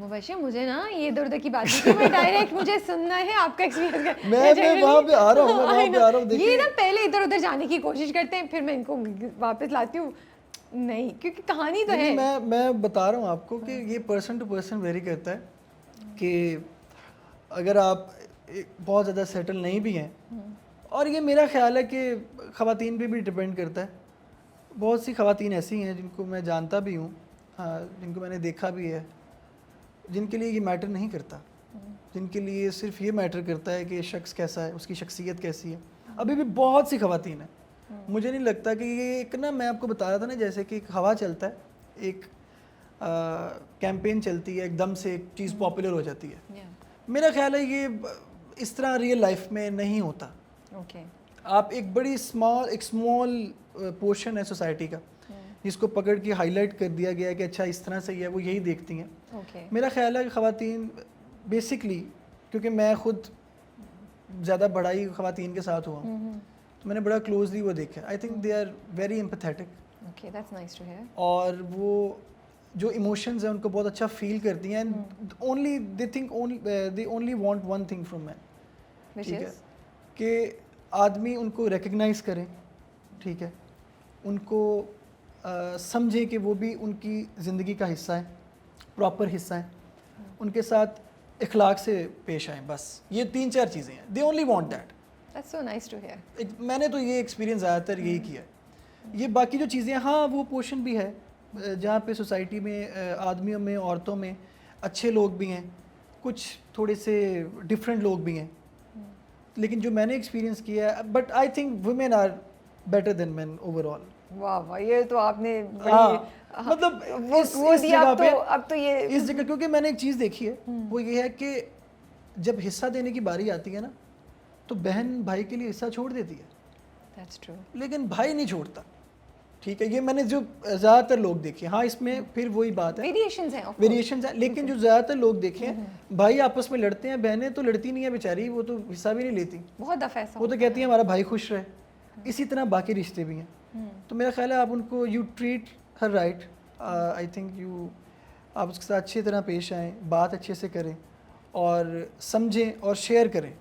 मुबशिर, मुझे ना ये इधर उधर की बात नहीं, मैं डायरेक्ट मुझे सुनना है आपका एक्सपीरियंस। मैं वहाँ पे आ रहा हूँ, ये ना पहले इधर उधर जाने की कोशिश करते हैं, फिर मैं इनको वापस लाती हूँ। नहीं, क्योंकि कहानी तो है। मैं बता रहा हूँ आपको कि ये पर्सन टू पर्सन वेरी करता है, कि अगर आप बहुत ज़्यादा सेटल नहीं भी हैं, और ये मेरा ख्याल है कि ख़वातीन पे भी डिपेंड करता है। बहुत सी ख़वातीन ऐसी हैं जिनको मैं जानता भी हूँ, हाँ, जिनको मैंने देखा भी है, जिनके लिए ये मैटर नहीं करता, जिनके लिए सिर्फ ये मैटर करता है कि शख्स कैसा है, उसकी शख्सियत कैसी है। अभी भी बहुत सी ख़वातीन हैं। मुझे नहीं लगता कि ये एक ना, मैं आपको बता रहा था ना, जैसे कि एक हवा चलता है, एक कैंपेन चलती है, एकदम से एक चीज़ पॉपुलर हो जाती है। मेरा ख्याल है ये इस तरह रियल लाइफ में नहीं होता। आप एक स्मॉल पोर्शन है सोसाइटी का, जिसको पकड़ के हाईलाइट कर दिया गया है कि अच्छा इस तरह से ही है, वो यही देखती हैं। मेरा ख्याल है कि ख़वातीन बेसिकली, क्योंकि मैं खुद ज़्यादा बड़ाई ख़वातीन के साथ हुआ हूँ, तो मैंने बड़ा क्लोजली वो देखा। I think they are very empathetic, और वो जो इमोशंस हैं उनको बहुत अच्छा फील करती हैं, and only they only want one thing from man, ठीक है, कि आदमी उनको रिकग्नाइज़ करें, ठीक है, उनको समझें कि वो भी उनकी ज़िंदगी का हिस्सा है, प्रॉपर हिस्सा है, उनके साथ इखलाक से पेश आएँ। बस ये 3-4 चीज़ें हैं, they only want that. That's so nice to hear. मैंने तो ये एक्सपीरियंस ज़्यादातर यही किया है। ये बाकी जो चीज़ें, हाँ, वो पोर्शन भी है जहाँ पे सोसाइटी में आदमियों में, औरतों में अच्छे लोग भी हैं, कुछ थोड़े से डिफरेंट लोग भी हैं, लेकिन जो मैंने एक्सपीरियंस किया है, but I think women are better than men overall. वाह वाह, ये तो आपने हाँ, मतलब वो इस दिया। जगह पे, अब तो ये इस जगह, क्योंकि मैंने एक चीज़ देखी है, वो ये है कि जब हिस्सा देने की बारी आती है ना, तो बहन भाई के लिए हिस्सा छोड़ देती है, दैट्स ट्रू। लेकिन भाई नहीं छोड़ता। ठीक है, ये मैंने जो ज़्यादातर लोग देखे, हाँ इसमें फिर वही बात है, वेरिएशंस हैं, वेरिएशन है, लेकिन जो ज़्यादातर लोग देखे हैं, भाई आपस में लड़ते हैं, बहनें तो लड़ती नहीं है बेचारी, वो तो हिस्सा भी नहीं लेती, बहुत दफ़ा ऐसा वो तो कहती है हमारा भाई खुश रहे। इसी तरह बाकी रिश्ते भी हैं। तो मेरा ख्याल है आप उनको, you treat her right, I think you, आप उसके साथ अच्छी तरह पेश आएँ, बात अच्छे से करें और समझें और शेयर करें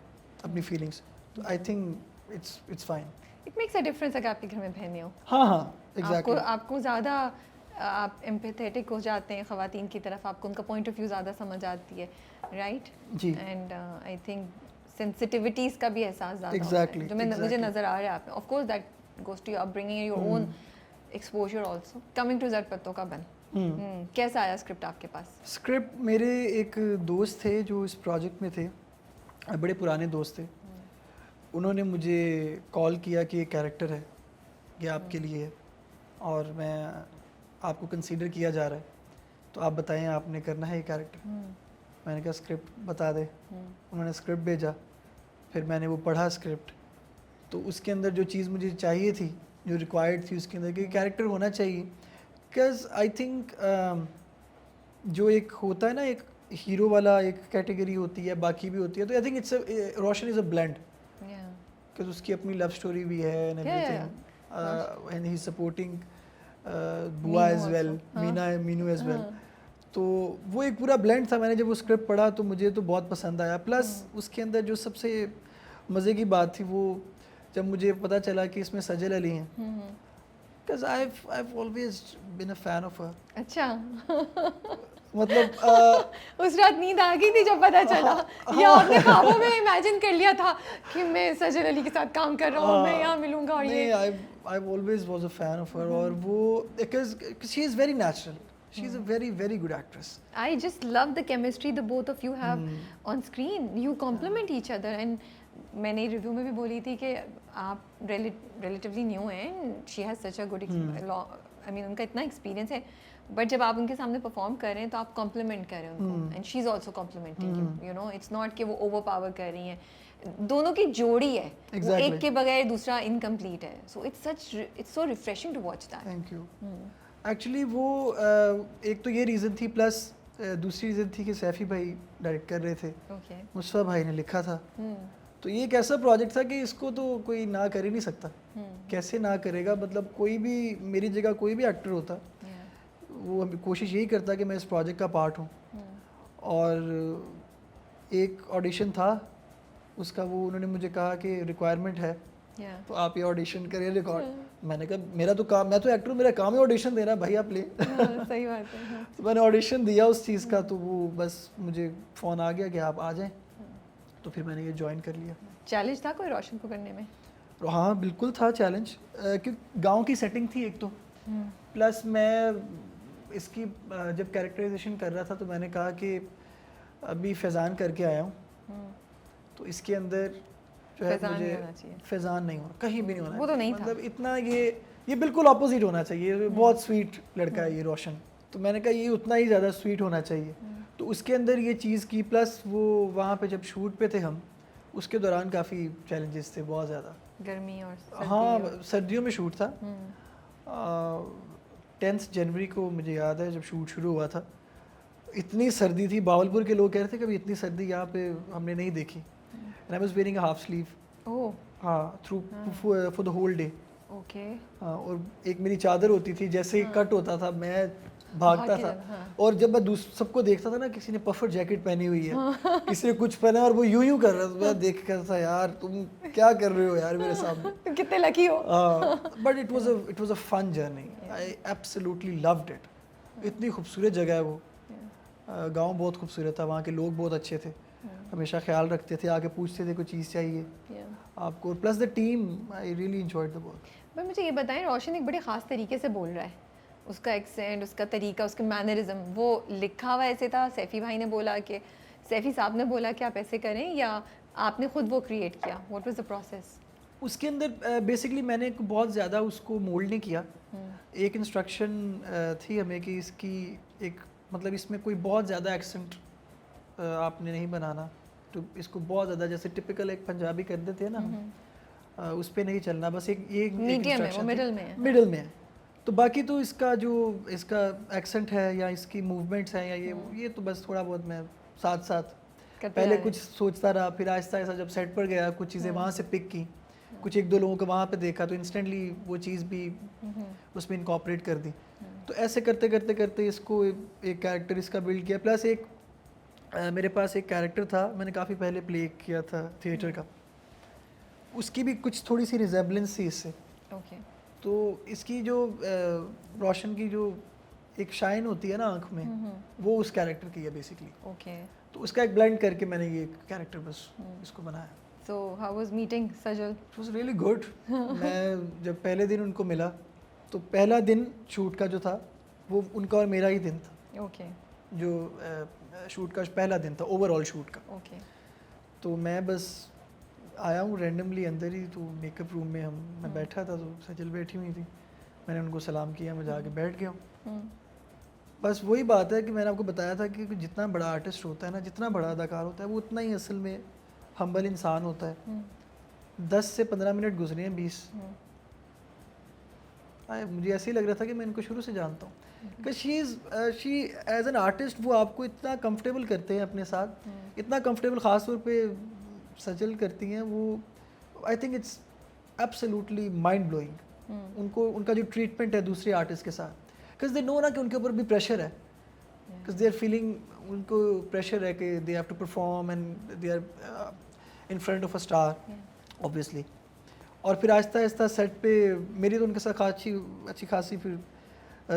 अपनी फीलिंग्स, तो I think it's fine. It makes a difference अगर आपके घर में बहनें हो। हाँ हाँ एग्जैक्टली। आपको ज़्यादा आप एम्पैथेटिक हो जाते हैं ख़वातीन की तरफ, आपको उनका पॉइंट ऑफ व्यू ज़्यादा समझ आती है, राइट? जी। एंड आई थिंक सेंसिटिविटीज़ का भी एहसास ज़्यादा Exactly, होता है, जो मुझे नज़र आ रहा है आप में। Of course that goes to your upbringing, your own exposure also. Coming to ज़ट पत्तों का बन, कैसा आया स्क्रिप्ट आपके पास? स्क्रिप्ट, मेरे एक दोस्त थे जो इस प्रोजेक्ट में थे, बड़े पुराने दोस्त थे, उन्होंने मुझे कॉल किया कि ये कैरेक्टर है, ये आपके लिए है और मैं आपको कंसीडर किया जा रहा है, तो आप बताएं आपने करना है ये कैरेक्टर। मैंने कहा स्क्रिप्ट बता दे। उन्होंने स्क्रिप्ट भेजा, फिर मैंने वो पढ़ा स्क्रिप्ट, तो उसके अंदर जो चीज़ मुझे चाहिए थी, जो रिक्वायर्ड थी उसके अंदर कि कैरेक्टर होना चाहिए, बिकॉज आई थिंक जो एक होता है ना, एक हीरो वाला एक कैटेगरी होती है, बाकी भी होती है, तो I think it's Roshan is a blend, because उसकी अपनी लव स्टोरी भी है and everything, and he is supporting Bua as well, Meenu as well, तो वो एक पूरा ब्लेंड था। मैंने जब वो स्क्रिप्ट पढ़ा तो मुझे तो बहुत पसंद आया, प्लस उसके अंदर जो सबसे मज़े की बात थी वो जब मुझे पता चला कि इसमें सजल अली हैं, because I've always been a fan of her। अच्छा। मतलब उस रात नींद आ गई थी जब पता चला, या आपने ख्वाबों में इमेजिन कर लिया था कि मैं सजल अली के साथ काम कर रहा हूँ, मैं यहाँ मिलूंगा और ये? I always was a fan of her, और वो because she is very natural, she is a very good actress। I just love the chemistry the both of you have on screen, you complement each other, and मैंने review में भी बोली थी कि आप relatively new हैं, she has such a good I mean उनका इतना एक्सपीरियंस है, बट जब आप उनके सामने परफॉर्म कर रहे हैं तो आप कॉम्प्लीमेंट कर रहे हैं उनको, and she is also complimenting you know, it's not कि वो ओवर पावर कर रही हैं, दोनों की जोड़ी है, वो एक के बगैर दूसरा इनकम्प्लीट है, so it's so refreshing to watch that. Thank you. Actually वो एक तो ये रीज़न थी, प्लस दूसरी रीज़न थी कि सैफ़ी भाई डायरेक्ट कर रहे थे, मुस्तफ़ा भाई ने लिखा था, तो ये एक ऐसा प्रोजेक्ट था कि इसको तो कोई ना कर ही नहीं सकता। कैसे ना करेगा, मतलब कोई भी मेरी जगह कोई भी एक्टर होता, वो कोशिश यही करता कि मैं इस प्रोजेक्ट का पार्ट हूँ। और एक ऑडिशन था उसका, वो उन्होंने मुझे कहा कि रिक्वायरमेंट है, तो आप ये ऑडिशन करिए रिकॉर्ड। मैंने कहा मेरा तो काम, मैं तो एक्टर हूँ, मेरा काम है ऑडिशन देना, भाई आप ले। सही बात है। तो मैंने ऑडिशन दिया उस चीज़ का, तो वो बस मुझे फ़ोन आ गया कि आप आ जाएं, तो फिर मैंने ये ज्वाइन कर लिया। चैलेंज था कोई रोशन को करने में? हाँ बिल्कुल था चैलेंज, क्योंकि गांव की सेटिंग थी एक तो, प्लस मैं इसकी जब कैरेक्टराइजेशन कर रहा था तो मैंने कहा कि अभी फैज़ान करके आया हूँ, तो इसके अंदर जो है मुझे फैज़ान नहीं होना, कहीं भी नहीं होना, वो तो नहीं मतलब इतना ये बिल्कुल ऑपोजिट होना चाहिए, बहुत स्वीट लड़का है ये रोशन, तो मैंने कहा ये उतना ही ज़्यादा स्वीट होना चाहिए, तो उसके अंदर ये चीज़ की, प्लस वो वहाँ पे जब शूट पे थे हम, उसके दौरान काफ़ी चैलेंजेस थे, बहुत ज़्यादा गर्मी और हाँ सर्दियों में शूट था। 10 जनवरी को मुझे याद है जब शूट शुरू हुआ था, इतनी सर्दी थी, बावलपुर के लोग कह रहे थे कभी इतनी सर्दी यहाँ पे हमने नहीं देखी, and I was wearing a half sleeve. Oh हाँ, through for the whole day. Okay. हाँ, और एक मेरी चादर होती थी, जैसे ही कट होता था मैं भागता था, और जब मैं सबको देखता था ना, किसी ने पफर जैकेट पहनी हुई है, किसी ने कुछ पहना, और वो यूं कर रहा था, मैं देख कर था यार तुम क्या कर रहे हो यार मेरे सामने, कितने लकी हो। But it was a fun journey, I absolutely loved it. इतनी खूबसूरत जगह है वो, गांव बहुत खूबसूरत था, वहाँ के लोग बहुत अच्छे थे, हमेशा ख्याल रखते थे, आके पूछते थे कोई चीज़ चाहिए आपको, plus the team, I really enjoyed the work. पर मुझे ये बताएं, रोशन एक बड़े ख़ास तरीके से बोल रहा है, उसका एक्सेंट, उसका तरीका, उसके मैनरिज्म, वो लिखा हुआ ऐसे था, सैफ़ी भाई ने बोला कि, सैफ़ी साहब ने बोला कि आप ऐसे करें, या आपने खुद वो क्रिएट किया, व्हाट वाज द प्रोसेस? उसके अंदर बेसिकली मैंने बहुत ज़्यादा उसको मोल्ड नहीं किया। एक इंस्ट्रक्शन थी हमें कि इसकी एक मतलब इसमें कोई बहुत ज़्यादा एक्सेंट आपने नहीं बनाना, तो इसको बहुत ज़्यादा जैसे टिपिकल एक पंजाबी कर देते हैं ना हम, उस पर नहीं चलना, बस एक ये मीडियम है, वो मिडिल में है। मिडिल में है। तो बाकी तो इसका जो इसका एक्सेंट है या इसकी मूवमेंट्स हैं या ये तो बस थोड़ा बहुत मैं साथ साथ करते पहले जा रहे कुछ सोचता रहा, फिर आहिस्ता आहिस्ता जब सेट पर गया कुछ चीज़ें वहाँ से पिक की, कुछ एक दो लोगों को वहाँ पे देखा तो इंस्टेंटली वो चीज़ भी उसमें इनकॉर्पोरेट कर दी। तो ऐसे करते करते करते इसको एक कैरेक्टर इसका बिल्ड किया। प्लस एक मेरे पास एक कैरेक्टर था, मैंने काफ़ी पहले प्ले किया था थिएटर का, उसकी भी कुछ थोड़ी सी रिजेम्बलेंस थी इससे। ओके। तो इसकी जो रोशन की जो एक शाइन होती है ना आँख में, वो उस कैरेक्टर की है बेसिकली। ओके। तो उसका एक ब्लेंड करके मैंने ये कैरेक्टर बस इसको बनाया। So how was meeting Sajal? It was really good. मैं जब पहले दिन उनको मिला तो पहला दिन शूट का जो था वो उनका और मेरा ही दिन था। ओके। जो शूट का पहला दिन था ओवरऑल शूट का। ओके। तो मैं बस आया हूँ रैंडमली अंदर ही, तो मेकअप रूम में मैं बैठा था तो सजल बैठी हुई थी, मैंने उनको सलाम किया, मैं जाके बैठ गया हूँ। बस वही बात है कि मैंने आपको बताया था कि जितना बड़ा आर्टिस्ट होता है ना, जितना बड़ा अदाकार होता है, वो उतना ही असल में हम्बल इंसान होता है। 10 से 15 मिनट गुजरे हैं 20, मुझे ऐसे ही लग रहा था कि मैं इनको शुरू से जानता हूँ कि शी एज एन आर्टिस्ट वो आपको इतना कंफर्टेबल करते हैं अपने साथ, इतना कंफर्टेबल ख़ास तौर पे सजल करती हैं वो। आई think it's absolutely mind blowing उनको, उनका जो ट्रीटमेंट है दूसरे आर्टिस्ट के साथ, बिकॉज दे नो ना कि उनके ऊपर भी प्रेशर है, बिकॉज दे आर फीलिंग, उनको प्रेशर है कि they have to perform and they are in front of a star obviously. और फिर आहिस्ता आहिस्ता सेट पे मेरी तो उनके साथ अच्छी खासी फिर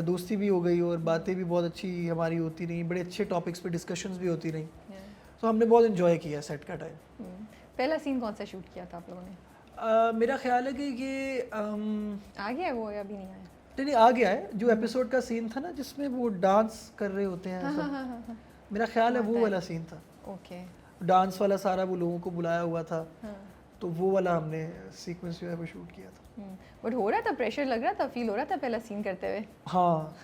दोस्ती भी हो गई और बातें भी बहुत अच्छी हमारी होती रही, बड़े अच्छे टॉपिक्स पे डिस्कशंस भी होती रही। तो हमने बहुत इन्जॉय किया सेट का टाइम। पहला सीन कौन सा शूट किया था आप लोगों ने? मेरा ख्याल है कि ये आ गया है वो या अभी नहीं आया? नहीं आ गया है। जो एपिसोड का सीन था ना जिसमें वो डांस कर रहे होते हैं, हाँ। मेरा ख्याल है वो वाला सीन था। ओके। डांस वाला सारा वो लोगों को बुलाया हुआ था, तो वो वाला हमने सीक्वेंस जो है वो शूट किया था। बट हो रहा था, प्रेशर लग रहा था, फील हो रहा था पहला सीन करते हुए? हाँ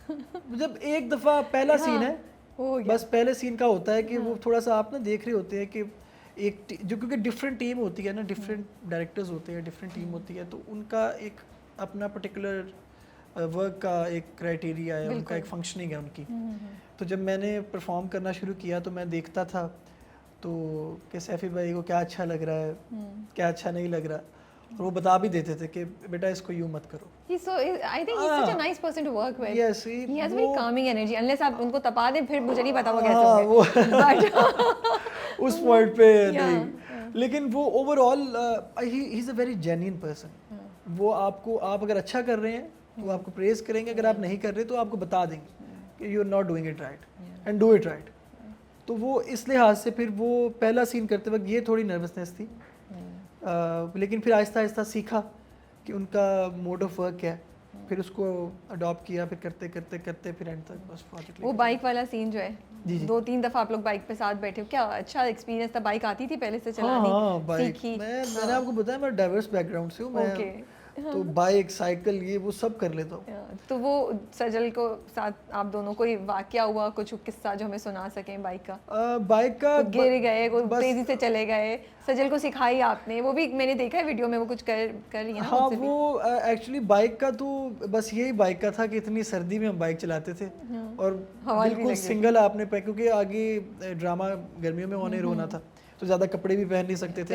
जब एक दफ़ा पहला सीन है बस पहले सीन का होता है कि वो थोड़ा सा आप ना देख रहे होते हैं कि एक जो, क्योंकि डिफरेंट टीम होती है ना, डिफरेंट डायरेक्टर्स होते हैं, डिफरेंट टीम होती है, तो उनका एक अपना पर्टिकुलर वर्क का एक क्राइटेरिया है, उनका एक फंक्शनिंग है उनकी। तो जब मैंने परफॉर्म करना शुरू किया तो मैं देखता था तो कि सैफी भाई को क्या अच्छा लग रहा है, क्या अच्छा नहीं लग रहा, और वो बता भी देते थे कि बेटा इसको यूं मत करो। I think he's such a nice person to work with. Yes, he has very calming energy. Unless आप उनको तपा दें फिर मुझे नहीं पता वो कैसे होंगे। But उस पॉइंट पे नहीं, लेकिन वो overall he is a very genuine person. वो आपको, आप अगर अच्छा कर रहे हैं तो आपको प्रेज करेंगे, अगर आप नहीं कर रहे तो आपको बता देंगे कि you are not doing it right and do it right. तो वो इस लिहाज से फिर वो पहला सीन करते वक्त ये थोड़ी नर्वसनेस थी, लेकिन फिर आहिस्ता आहिस्ता सीखा कि उनका मोड ऑफ वर्क क्या है, फिर उसको अडॉप्ट किया, फिर करते करते करते फिर एंड तक बस प्रोजेक्ट। वो बाइक वाला सीन जो है, जी 2-3 दफ़ा आप लोग बाइक पे साथ बैठे हो, क्या अच्छा एक्सपीरियंस था? बाइक आती थी पहले से चलानी? हाँ बाइक सीखी? मैंने आपको बताया मैं डाइवर्स बैकग्राउंड से हूँ मैं, तो बाइक साइकिल ये वो सब कर लेता हूँ। तो वो सजल को साथ आप दोनों कोई वाकया हुआ, कुछ किस्सा जो हमें सुना सकें बाइक का? बाइक का गिर गए, कोई तेजी से चले गए, सजल को सिखाई आपने? वो भी मैंने देखा है वीडियो में, वो कुछ कर रही है ना? हाँ वो एक्चुअली बाइक का तो बस यही बाइक का था कि इतनी सर्दी में हम बाइक चलाते थे और बिल्कुल सिंगल आपने क्योंकि आगे ड्रामा गर्मियों में ऑन एयर होना था तो ज़्यादा कपड़े भी पहन नहीं सकते थे,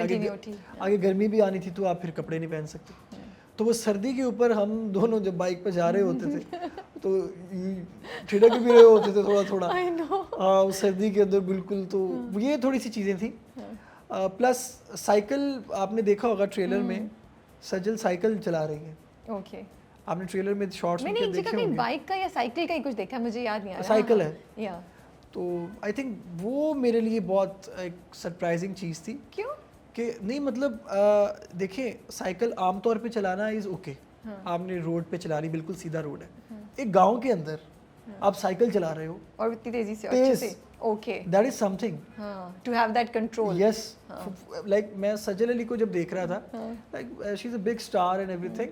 आगे गर्मी भी आनी थी तो आप फिर कपड़े नहीं पहन सकते। तो वो सर्दी के ऊपर हम दोनों जब बाइक पे जा रहे होते थे तो ठिठक भी रहे होते थे थोड़ा थोड़ा। हाँ उस सर्दी के अंदर बिल्कुल। तो ये थोड़ी सी चीज़ें थी। प्लस साइकिल आपने देखा होगा ट्रेलर में, सजल साइकिल चला रही है। ओके। आपने ट्रेलर में शॉर्ट्स में देखे होंगे। बाइक का या साइकिल का ही कुछ देखा, मुझे याद नहीं आ रहा। साइकिल है या तो आई थिंक वो मेरे लिए बहुत एक सरप्राइजिंग चीज़ थी। क्यों? कि नहीं मतलब देखिए साइकिल आमतौर पे चलाना इज़ ओके, आपने रोड पे चला रही, बिल्कुल सीधा रोड है। एक गांव के अंदर आप साइकिल चला रहे हो, और इतनी तेजी से, अच्छे से, okay, that is something, to have that control. Yes, like मैं सजल अली को जब देख रहा था, like she is a big star and everything,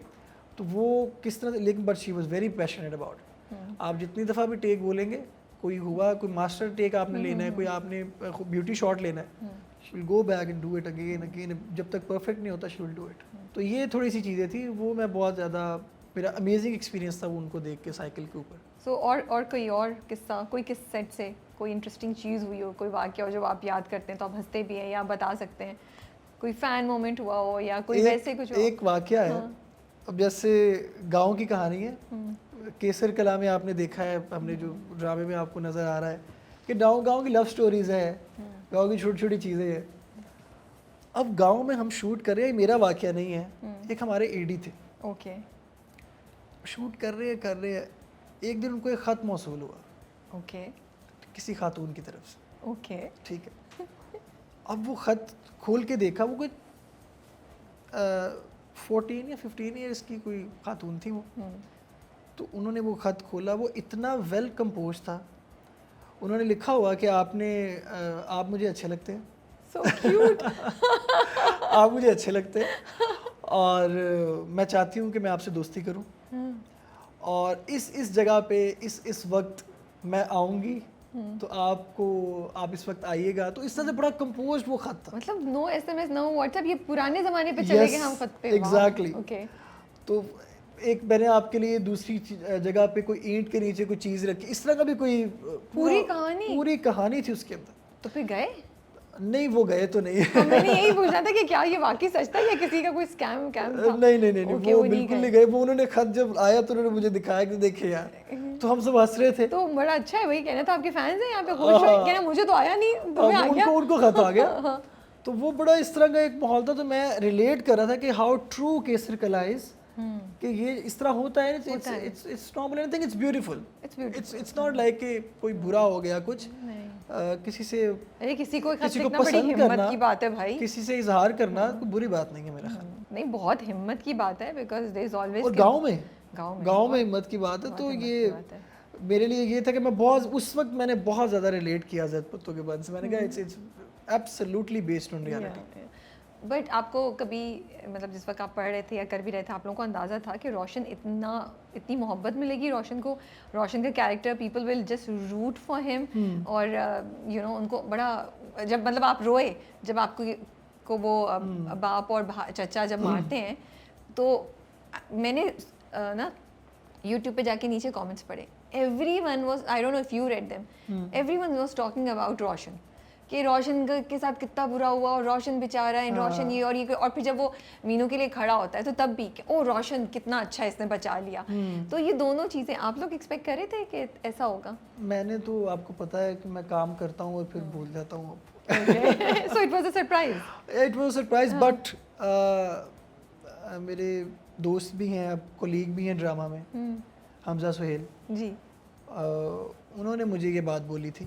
तो वो किस तरह, लेकिन but she was very passionate about. आप जितनी दफ़ा भी टेक बोलेंगे, कोई हुआ, कोई मास्टर टेक आपने लेना है, कोई आपने ब्यूटी शॉट लेना है, she will go back and do it again again, जब तक परफेक्ट नहीं होता शी विल डू इट। तो ये थोड़ी सी चीज़ें थी, वो मैं बहुत ज़्यादा, मेरा अमेजिंग एक्सपीरियंस था वो उनको देख के साइकिल के ऊपर। सो और कोई और किस्सा, कोई किस सेट से कोई इंटरेस्टिंग चीज़ हुई हो, कोई वाक़या हो जो आप याद करते हैं तो आप हंसते भी हैं या बता सकते हैं, कोई फ़ैन मोमेंट हुआ हो या कोई वैसे कुछ हो? एक वाक़या है, अब जैसे गांव की कहानी है, केसर कला में आपने देखा है, हमने जो ड्रामे में आपको नज़र आ रहा है कि गांव की लव स्टोरीज़ है, गांव की छोटी छोटी चीज़ें हैं। अब गांव में हम शूट कर रहे हैं, मेरा वाक़या नहीं है, एक हमारे एडी थे, ओके, शूट कर रहे हैं, एक दिन उनको एक ख़त मौसूल हुआ, ओके, किसी खातून की तरफ से, ओके, ठीक है। अब वो ख़त खोल के देखा, वो कोई 14 या 15 ईयर्स की कोई खातून थी वो। तो उन्होंने वो ख़त खोला, वो इतना वेल कंपोज था, उन्होंने लिखा हुआ कि आप मुझे अच्छे लगते हैं, सो क्यूट, आप मुझे अच्छे लगते हैं और मैं चाहती हूँ कि मैं आपसे दोस्ती करूँ, और इस जगह पे इस वक्त मैं आऊँगी, तो आप इस वक्त आइएगा। तो इस तरह से बड़ा कंपोज वो ख़त था, मतलब नो एसएमएस, नो व्हाट्सएप, ये पुराने ज़माने पे चले गए हम ख़त पे। एग्जैक्टली। ओके, तो एक मैंने आपके लिए दूसरी जगह पे कोई ईंट के नीचे कोई चीज़ रखी, इस तरह का भी कोई पूरी कहानी थी उसके अंदर। तो फिर गए? नहीं, वो गए तो नहीं। मैंने यही पूछना था कि क्या ये वाकई सच था या किसी का कोई स्कैम था? नहीं, Okay, वो बिल्कुल नहीं गए। वो उन्होंने खत जब आया तो उन्होंने मुझे दिखाया कि देखे यार, तो हम सब हंस रहे थे। तो बड़ा अच्छा है, वही कहना था, आपके फैंस हैं यहाँ पे, खुश हुए, कहना मुझे तो आया नहीं, तुम्हें आ गया। उनको खत आ गया। तो वो बड़ा इस तरह का एक माहौल था, तो मैं रिलेट कर रहा था कि हाउ ट्रू केसर कला इज, कि ये इस तरह होता है, it's normal, anything, it's beautiful, it's not like कि कोई बुरा हो गया कुछ, किसी से, अरे किसी को बड़ी हिम्मत करना की बात है भाई, किसी से इजहार करना कोई बुरी बात नहीं है मेरा ख्याल। नहीं, बहुत हिम्मत की बात है, बिकॉज देयर इज ऑलवेज, और गांव में हिम्मत की बात है। तो ये मेरे लिए ये था कि मैं उस वक्त मैंने बहुत ज़्यादा रिलेट किया ज़द पत्तों के बाद से, मैंने कहा it's absolutely based on reality. But आपको कभी, मतलब जिस वक्त आप पढ़ रहे थे या कर भी रहे थे, आप लोगों को अंदाज़ा था कि रोशन इतनी मोहब्बत मिलेगी रोशन को, रोशन का character, people will just root for him, और यू नो उनको बड़ा, जब मतलब आप रोए जब आपको वो बाप और चचा जब मारते हैं, तो मैंने ना यूट्यूब पे जाके नीचे कमेंट्स पढ़े, everyone was, I don't know if you read them, everyone was talking about रोशन, कि रोशन के साथ कितना बुरा हुआ, और रोशन बेचारा है, रोशन ये और ये, और फिर जब वो मीनू के लिए खड़ा होता है तो तब भी ओ रोशन कितना अच्छा है, इसने बचा लिया। तो ये दोनों चीज़ें आप लोग एक्सपेक्ट कर रहे थे कि ऐसा होगा? मैंने तो, आपको पता है कि मैं काम करता हूँ और फिर भूल जाता हूँ। So it was a surprise. It was a surprise, but मेरे दोस्त भी हैं, अब कोलीग भी हैं ड्रामा में, हमजा सुहेल जी, उन्होंने मुझे ये बात बोली थी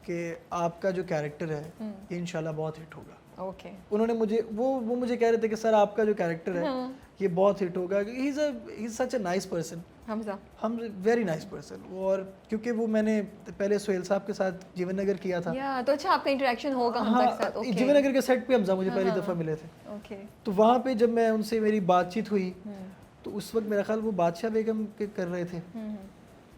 कि आपका जो कैरेक्टर है ये इंशाल्लाह बहुत हिट होगा। ओके, उन्होंने मुझे वो मुझे कह रहे थे कि सर आपका जो कैरेक्टर है ये बहुत हिट होगा, he is such a nice person, हम वेरी नाइस पर्सन। और क्योंकि वो मैंने पहले सुहेल साहब के साथ जीवन नगर किया था, या तो अच्छा आपका इंटरेक्शन होगा हमजा के साथ। ओके, जीवन नगर के सेट पे हमजा मुझे पहली दफ़ा मिले थे। ओके, तो वहाँ पे जब मैं उनसे मेरी बातचीत हुई, तो उस वक्त मेरा ख्याल वो बादशाह बेगम के कर रहे थे,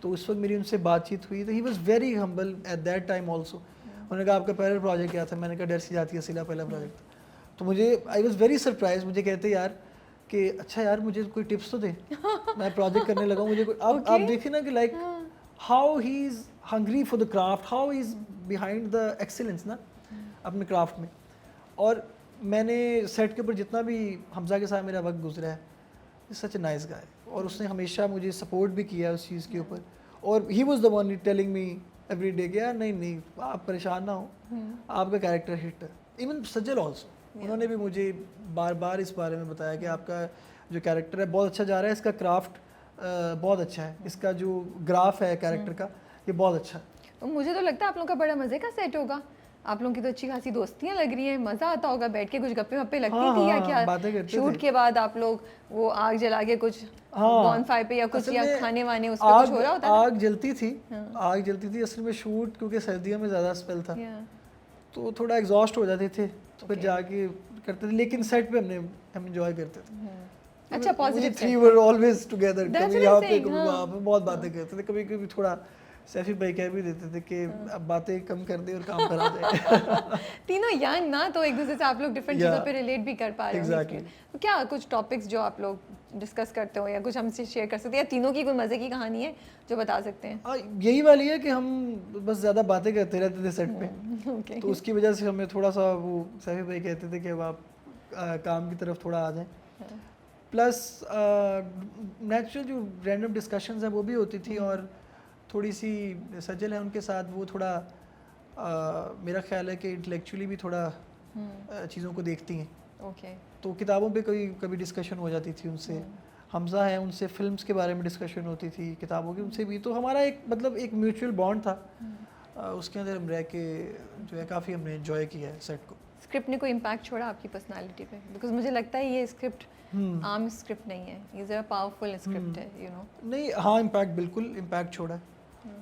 तो उस वक्त मेरी उनसे बातचीत हुई, तो he was very humble at that time also. उन्होंने कहा आपका पहला प्रोजेक्ट क्या था? मैंने कहा डर सी जाती है सिला पहला प्रोजेक्ट था। तो मुझे, आई वॉज वेरी सरप्राइज, मुझे कहते यार कि अच्छा यार मुझे कोई टिप्स तो दे, मैं प्रोजेक्ट करने लगा हूँ, मुझे कोई आप देखिए ना कि like how he is hungry for the craft, how he is behind the excellence ना अपने क्राफ्ट में। और मैंने सेट के ऊपर जितना भी हमजा के साथ मेरा वक्त गुजरा है, सच ए नाइस गाय, और उसने हमेशा मुझे सपोर्ट भी किया उस चीज़ के ऊपर, और he was the one telling me every day कि यार नहीं आप परेशान ना हो, आपका कैरेक्टर हिट है। इवन सज्जल ऑल्सो, उन्होंने भी मुझे बार बार इस बारे में बताया कि आपका जो कैरेक्टर है बहुत अच्छा जा रहा है, इसका क्राफ्ट बहुत अच्छा है, इसका जो ग्राफ है कैरेक्टर का ये बहुत अच्छा है। तो मुझे तो लगता है आप लोगों का बड़ा मज़े का सेट होगा, आप लोगों की तो अच्छी खासी दोस्तियां लग रही हैं, मज़ा आता होगा बैठ के, कुछ गप्पे वप्पे लगती हाँ, थी या हाँ, क्या? बातें करते शूट थे। के बाद आप लोग वो आग जला के कुछ हाँ, बॉनफायर पे या कुछ असल या में खाने वाने उस पे कुछ हो रहा होता था? आग जलती थी। हाँ। आग जलती थी असल में, शूट क्योंकि सर्दियों में ज़्यादा स्पेल था, या तो थोड़ा एग्जॉस्ट हो जाते थे, तो फिर Okay. जाके करते थे, लेकिन सेट पे हम एंजॉय करते थे। अच्छा, positive three were always together, That's कभी what I'm यहाँ पे saying, कभी हाँ। वहाँ पे बहुत बातें करते थे। कभी कभी थोड़ा सैफी भाई कह भी देते थे कि हाँ। अब बातें कम कर दे और काम पर आ जाए। तीनों यंग ना, तो एक दूसरे से आप लोग डिफरेंट Yeah. चीज़ों पे रिलेट भी कर पा रहे हो। Exactly. तो क्या कुछ टॉपिक्स जो आप लोग डिस्कस करते हो या कुछ हमसे शेयर कर सकते हैं, या तीनों की कोई मज़े की कहानी है जो बता सकते हैं? यही वाली है कि हम बस ज़्यादा बातें करते रहते थे सेट पे, ओके। तो उसकी वजह से हमें थोड़ा सा वो सैफी भाई कहते थे कि अब आप काम की तरफ थोड़ा आ जाएं। प्लस नेचुरल जो रैंडम डिस्कशंस हैं वो भी होती थी, और थोड़ी सी सजल है उनके साथ, वो थोड़ा मेरा ख्याल है कि इंटेलेक्चुअली भी थोड़ा चीज़ों को देखती हैं, ओके। तो किताबों पे कोई कभी डिस्कशन हो जाती थी उनसे। हमज़ा है, उनसे फिल्म्स के बारे में डिस्कशन होती थी, किताबों की उनसे भी, तो हमारा एक मतलब एक म्यूचुअल बॉन्ड था। उसके अंदर हम रह के जो है काफ़ी हमने एंजॉय किया है सेट को। स्क्रिप्ट ने कोई इम्पैक्ट छोड़ा आपकी पर्सनालिटी पे? बिकॉज मुझे लगता है ये स्क्रिप्ट आम स्क्रिप्ट नहीं है, ये ज़रा पावरफुल स्क्रिप्ट है, यू नो। नहीं, हाँ, इम्पैक्ट बिल्कुल इम्पैक्ट छोड़ा है।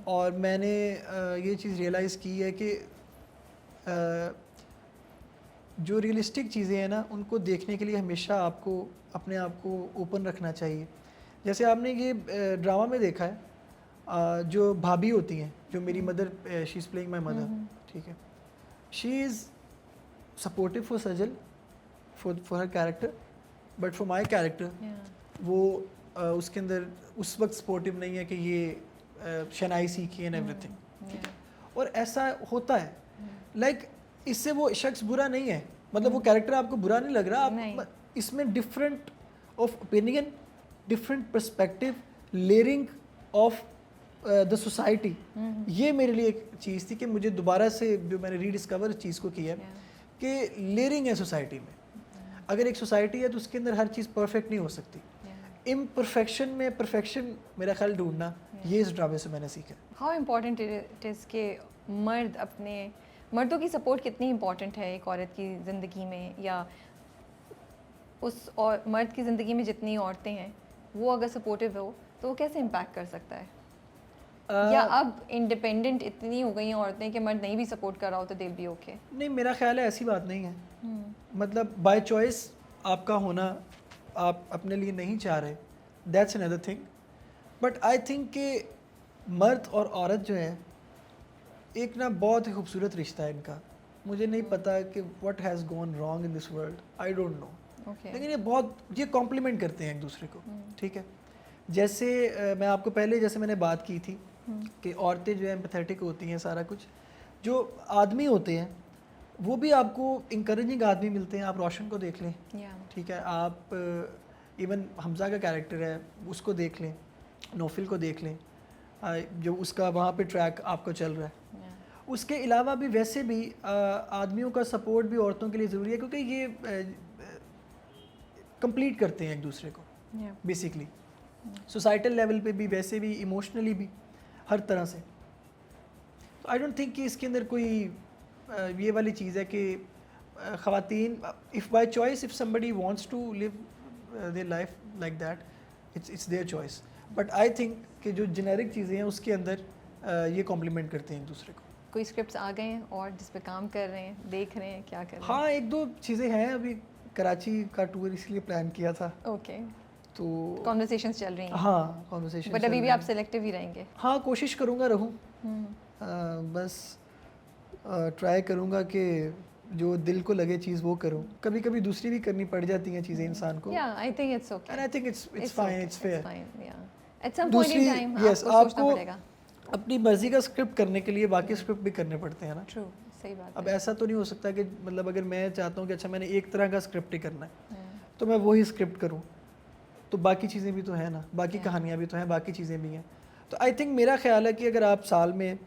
और मैंने ये चीज़ रियलाइज़ की है कि जो रियलिस्टिक चीज़ें हैं ना, उनको देखने के लिए हमेशा आपको अपने आप को ओपन रखना चाहिए। जैसे आपने ये ड्रामा में देखा है, जो भाभी होती हैं, जो मेरी mother, she is playing my mother, ठीक है, she is supportive for Sajal, for her character, but for my character वो उसके अंदर उस वक्त सपोर्टिव नहीं है कि ये शनाई सीखी एंड एवरीथिंग। और ऐसा होता है, लाइक इससे वो शख्स बुरा नहीं है, मतलब वो कैरेक्टर आपको बुरा नहीं लग रहा, आप इसमें different of opinion, different perspective, layering of the society, ये मेरे लिए एक चीज़ थी कि मुझे दोबारा से जो मैंने रीडिस्कवर इस चीज़ को किया कि लेयरिंग है सोसाइटी में। अगर एक सोसाइटी है तो उसके अंदर हर चीज़ परफेक्ट नहीं हो सकती, इम्परफेक्शन में परफेक्शन मेरा ख्याल ढूंढना, ये इस ड्रामे से मैंने सीखा। हाउ इम्पॉर्टेंट इट इज़ कि मर्दों की सपोर्ट कितनी इम्पॉर्टेंट है एक औरत की ज़िंदगी में, या उस और मर्द की ज़िंदगी में जितनी औरतें हैं वो अगर सपोर्टिव हो तो वो कैसे इम्पैक्ट कर सकता है? या अब इंडिपेंडेंट इतनी हो गई हैं औरतें कि मर्द नहीं भी सपोर्ट कर रहा हो तो दे भी ओके? नहीं, मेरा ख्याल है ऐसी बात नहीं है। मतलब बाय चॉइस आपका होना आप अपने लिए नहीं चाह रहे, that's another thing, but I think कि मर्द और औरत जो है एक ना बहुत ही खूबसूरत रिश्ता है इनका। मुझे नहीं पता कि what has gone wrong in this world, I don't know, लेकिन ये कॉम्प्लीमेंट करते हैं एक दूसरे को, ठीक है। जैसे मैं आपको पहले जैसे मैंने बात की थी कि औरतें जो है एम्पैथेटिक होती हैं, सारा कुछ, जो आदमी होते हैं वो भी आपको इंकरेजिंग आदमी मिलते हैं। आप रोशन को देख लें, ठीक है, आप इवन हमज़ा का कैरेक्टर है उसको देख लें, नौफिल को देख लें, जो उसका वहाँ पे ट्रैक आपको चल रहा है। उसके अलावा भी वैसे भी आदमियों का सपोर्ट भी औरतों के लिए ज़रूरी है, क्योंकि ये कंप्लीट करते हैं एक दूसरे को बेसिकली, सोसाइटल लेवल पे भी, वैसे भी, इमोशनली भी, हर तरह से। तो आई डोंट थिंक कि इसके अंदर कोई ये वाली चीज़ है कि ख़वातीन, if by choice, if somebody wants to live their life like that, it's their choice, but I think कि जो जेनेरिक चीज़ें हैं उसके अंदर ये कॉम्प्लीमेंट करते हैं एक दूसरे को। कोई स्क्रिप्ट्स आ गए हैं और जिस पे काम कर रहे हैं, देख रहे हैं, क्या कर रहे हैं? हाँ, एक दो चीज़ें हैं, अभी कराची का टूर इसलिए प्लान किया था, ओके, तो कॉन्वर्सेशंस चल रही हैं। हाँ, कॉन्वर्सेशन, बट अभी भी आप सेलेक्टिव ही रहेंगे? हाँ, कोशिश करूँगा रहूँ, बस ट्राई करूँगा कि जो दिल को लगे चीज़ वो करूँ। कभी कभी दूसरी भी करनी पड़ जाती हैं चीज़ें इंसान को, Yeah, I think it's okay. And I think it's fine, it's fair. At some point in दूसरी, time यस, आपको सोचना आपको पड़ेगा। अपनी मर्जी का स्क्रिप्ट करने के लिए बाकी स्क्रिप्ट भी करने पड़ते हैं ना। True, सही बात अब है। ऐसा तो नहीं हो सकता कि मतलब अगर मैं चाहता हूँ कि अच्छा मैंने एक तरह का स्क्रिप्ट ही करना है तो मैं वही स्क्रिप्ट करूँ, तो बाकी चीज़ें भी तो हैं ना, बाकी कहानियाँ भी तो हैं, बाकी चीज़ें भी हैं। तो आई थिंक मेरा ख्याल है कि अगर आप साल में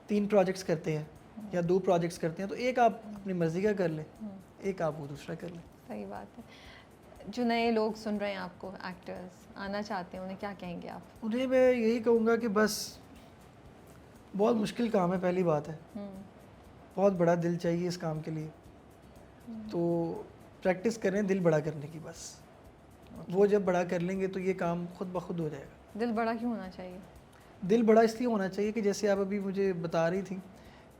3 प्रोजेक्ट्स करते हैं या 2 प्रोजेक्ट्स करते हैं, तो एक आप अपनी मर्जी का कर लें, एक आप वो दूसरा कर लें। सही बात है। जो नए लोग सुन रहे हैं आपको, एक्टर्स आना चाहते हैं, उन्हें क्या कहेंगे आप? उन्हें मैं यही कहूँगा कि बस बहुत मुश्किल काम है, पहली बात है, बहुत बड़ा दिल चाहिए इस काम के लिए, तो प्रैक्टिस करें दिल बड़ा करने की बस। वो जब बड़ा कर लेंगे तो ये काम खुद ब खुद हो जाएगा। दिल बड़ा क्यों होना चाहिए? दिल बड़ा इसलिए होना चाहिए कि जैसे आप अभी मुझे बता रही थी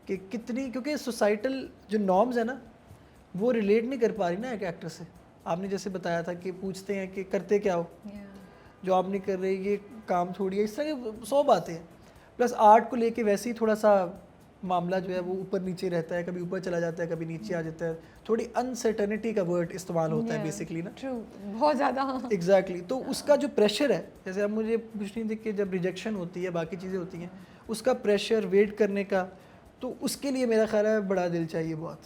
कि कितनी, क्योंकि सोसाइटल जो नॉर्म्स है ना वो रिलेट नहीं कर पा रही ना एक एक्टर से। आपने जैसे बताया था कि पूछते हैं कि करते क्या हो, जो आप नहीं कर रहे ये काम थोड़ी है, इस तरह की 100 बातें हैं। प्लस आर्ट को लेके वैसे ही थोड़ा सा मामला जो है वो ऊपर नीचे रहता है, कभी ऊपर चला जाता है कभी नीचे आ जाता है, थोड़ी अनसर्टेनिटी का वर्ड इस्तेमाल होता है बेसिकली ना। ट्रू, बहुत ज़्यादा। एग्जैक्टली तो उसका जो प्रेशर है, जैसे आप मुझे पूछ रही थी कि जब रिजेक्शन होती है बाकी चीज़ें होती हैं, उसका प्रेशर वेट करने का, तो उसके लिए मेरा ख्याल है बड़ा दिल चाहिए बहुत।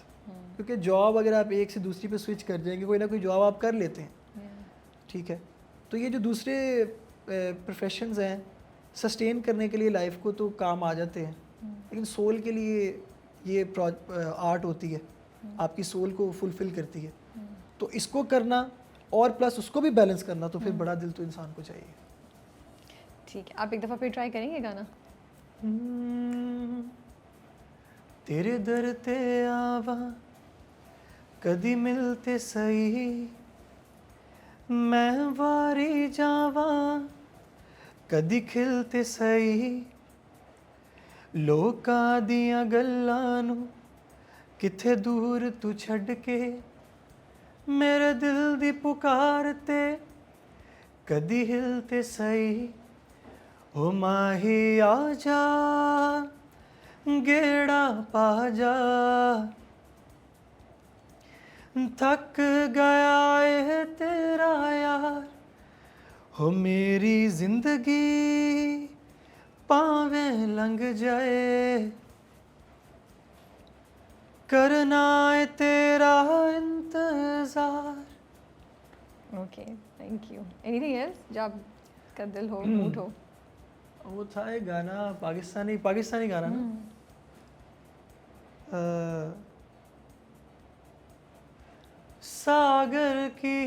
क्योंकि जॉब अगर आप एक से दूसरी पे स्विच कर जाएंगे, कोई ना कोई जॉब आप कर लेते हैं, ठीक है, तो ये जो दूसरे प्रोफेशंस हैं सस्टेन करने के लिए लाइफ को तो काम आ जाते हैं, लेकिन सोल के लिए ये आर्ट होती है, आपकी सोल को फुलफ़िल करती है, तो इसको करना और प्लस उसको भी बैलेंस करना, तो फिर बड़ा दिल तो इंसान को चाहिए। ठीक है, आप एक दफ़ा फिर ट्राई करेंगे गाना? तेरे दर ते आवा कदी मिलते सही, मैं वारी जावा कदी खिलते सही, लोकां दियां गल्लां नू किथे दूर तू छड़ के, मेरे दिल दी पुकार ते कदी हिलते सही, ओ माही आ जा गेड़ा पा जा, थक गया है तेरा यार, हो मेरी जिंदगी पावें लंघ जाए, करना है तेरा इंतजार। Okay, thank you. Anything else जो आपका दिल हो, मूड हो? वो था एक गाना पाकिस्तानी गाना ना, सागर की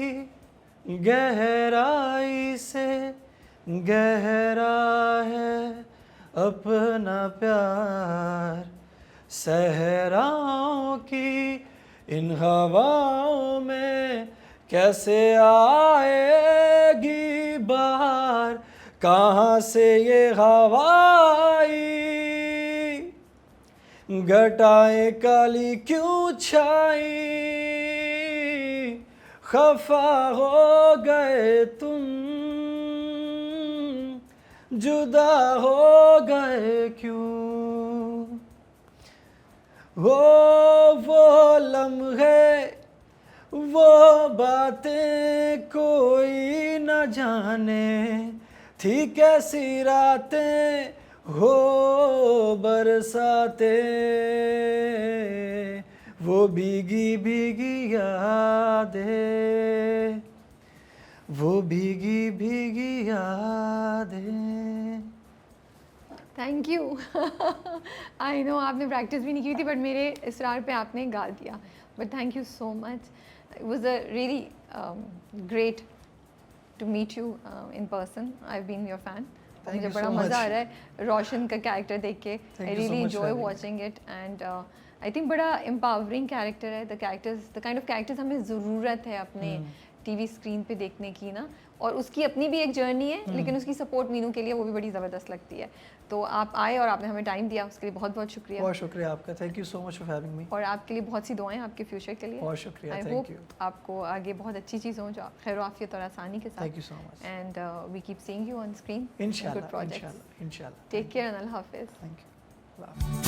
गहराई से गहरा है अपना प्यार, सहराओं की इन हवाओं में कैसे आएगी बाहर, कहाँ से ये हवाई घटाएं काली क्यों छाई, खफा हो गए तुम जुदा हो गए क्यों, वो लम्हे वो बातें कोई न जाने, थी कैसी रातें हो बरसाते, वो भीगी भीगी यादें, वो भीगी भीगी यादें। Thank you. आई नो आपने प्रैक्टिस भी नहीं की थी, बट मेरे इसरार पे आपने गा दिया, but thank you so much. It was a really great to meet you in person. I have been your fan. मुझे बड़ा मज़ा आ रहा है रोशन का कैरेक्टर देख के। I really enjoy watching it, and I think बड़ा एम्पावरिंग कैरेक्टर है। द काइंड ऑफ कैरेक्टर्स हमें ज़रूरत है अपने टीवी स्क्रीन पे देखने की ना, और उसकी अपनी भी एक जर्नी है, लेकिन उसकी सपोर्ट मीनू के लिए वो भी बड़ी ज़बरदस्त लगती है। तो आप आए और आपने हमें टाइम दिया, उसके लिए बहुत बहुत शुक्रिया। बहुत शुक्रिया आपका, thank you so much for having me. और आपके लिए बहुत सी दुआएं आपके फ्यूचर के लिए। बहुत शुक्रिया, आई होप आपको आगे बहुत अच्छी चीज़ हो, जो खैर आफियत और आसानी के साथ। Thank you so much, and we keep seeing you on screen. इंशाल्लाह, इंशाल्लाह। टेक केयर एंड अल्लाह हाफिज़। Thank you.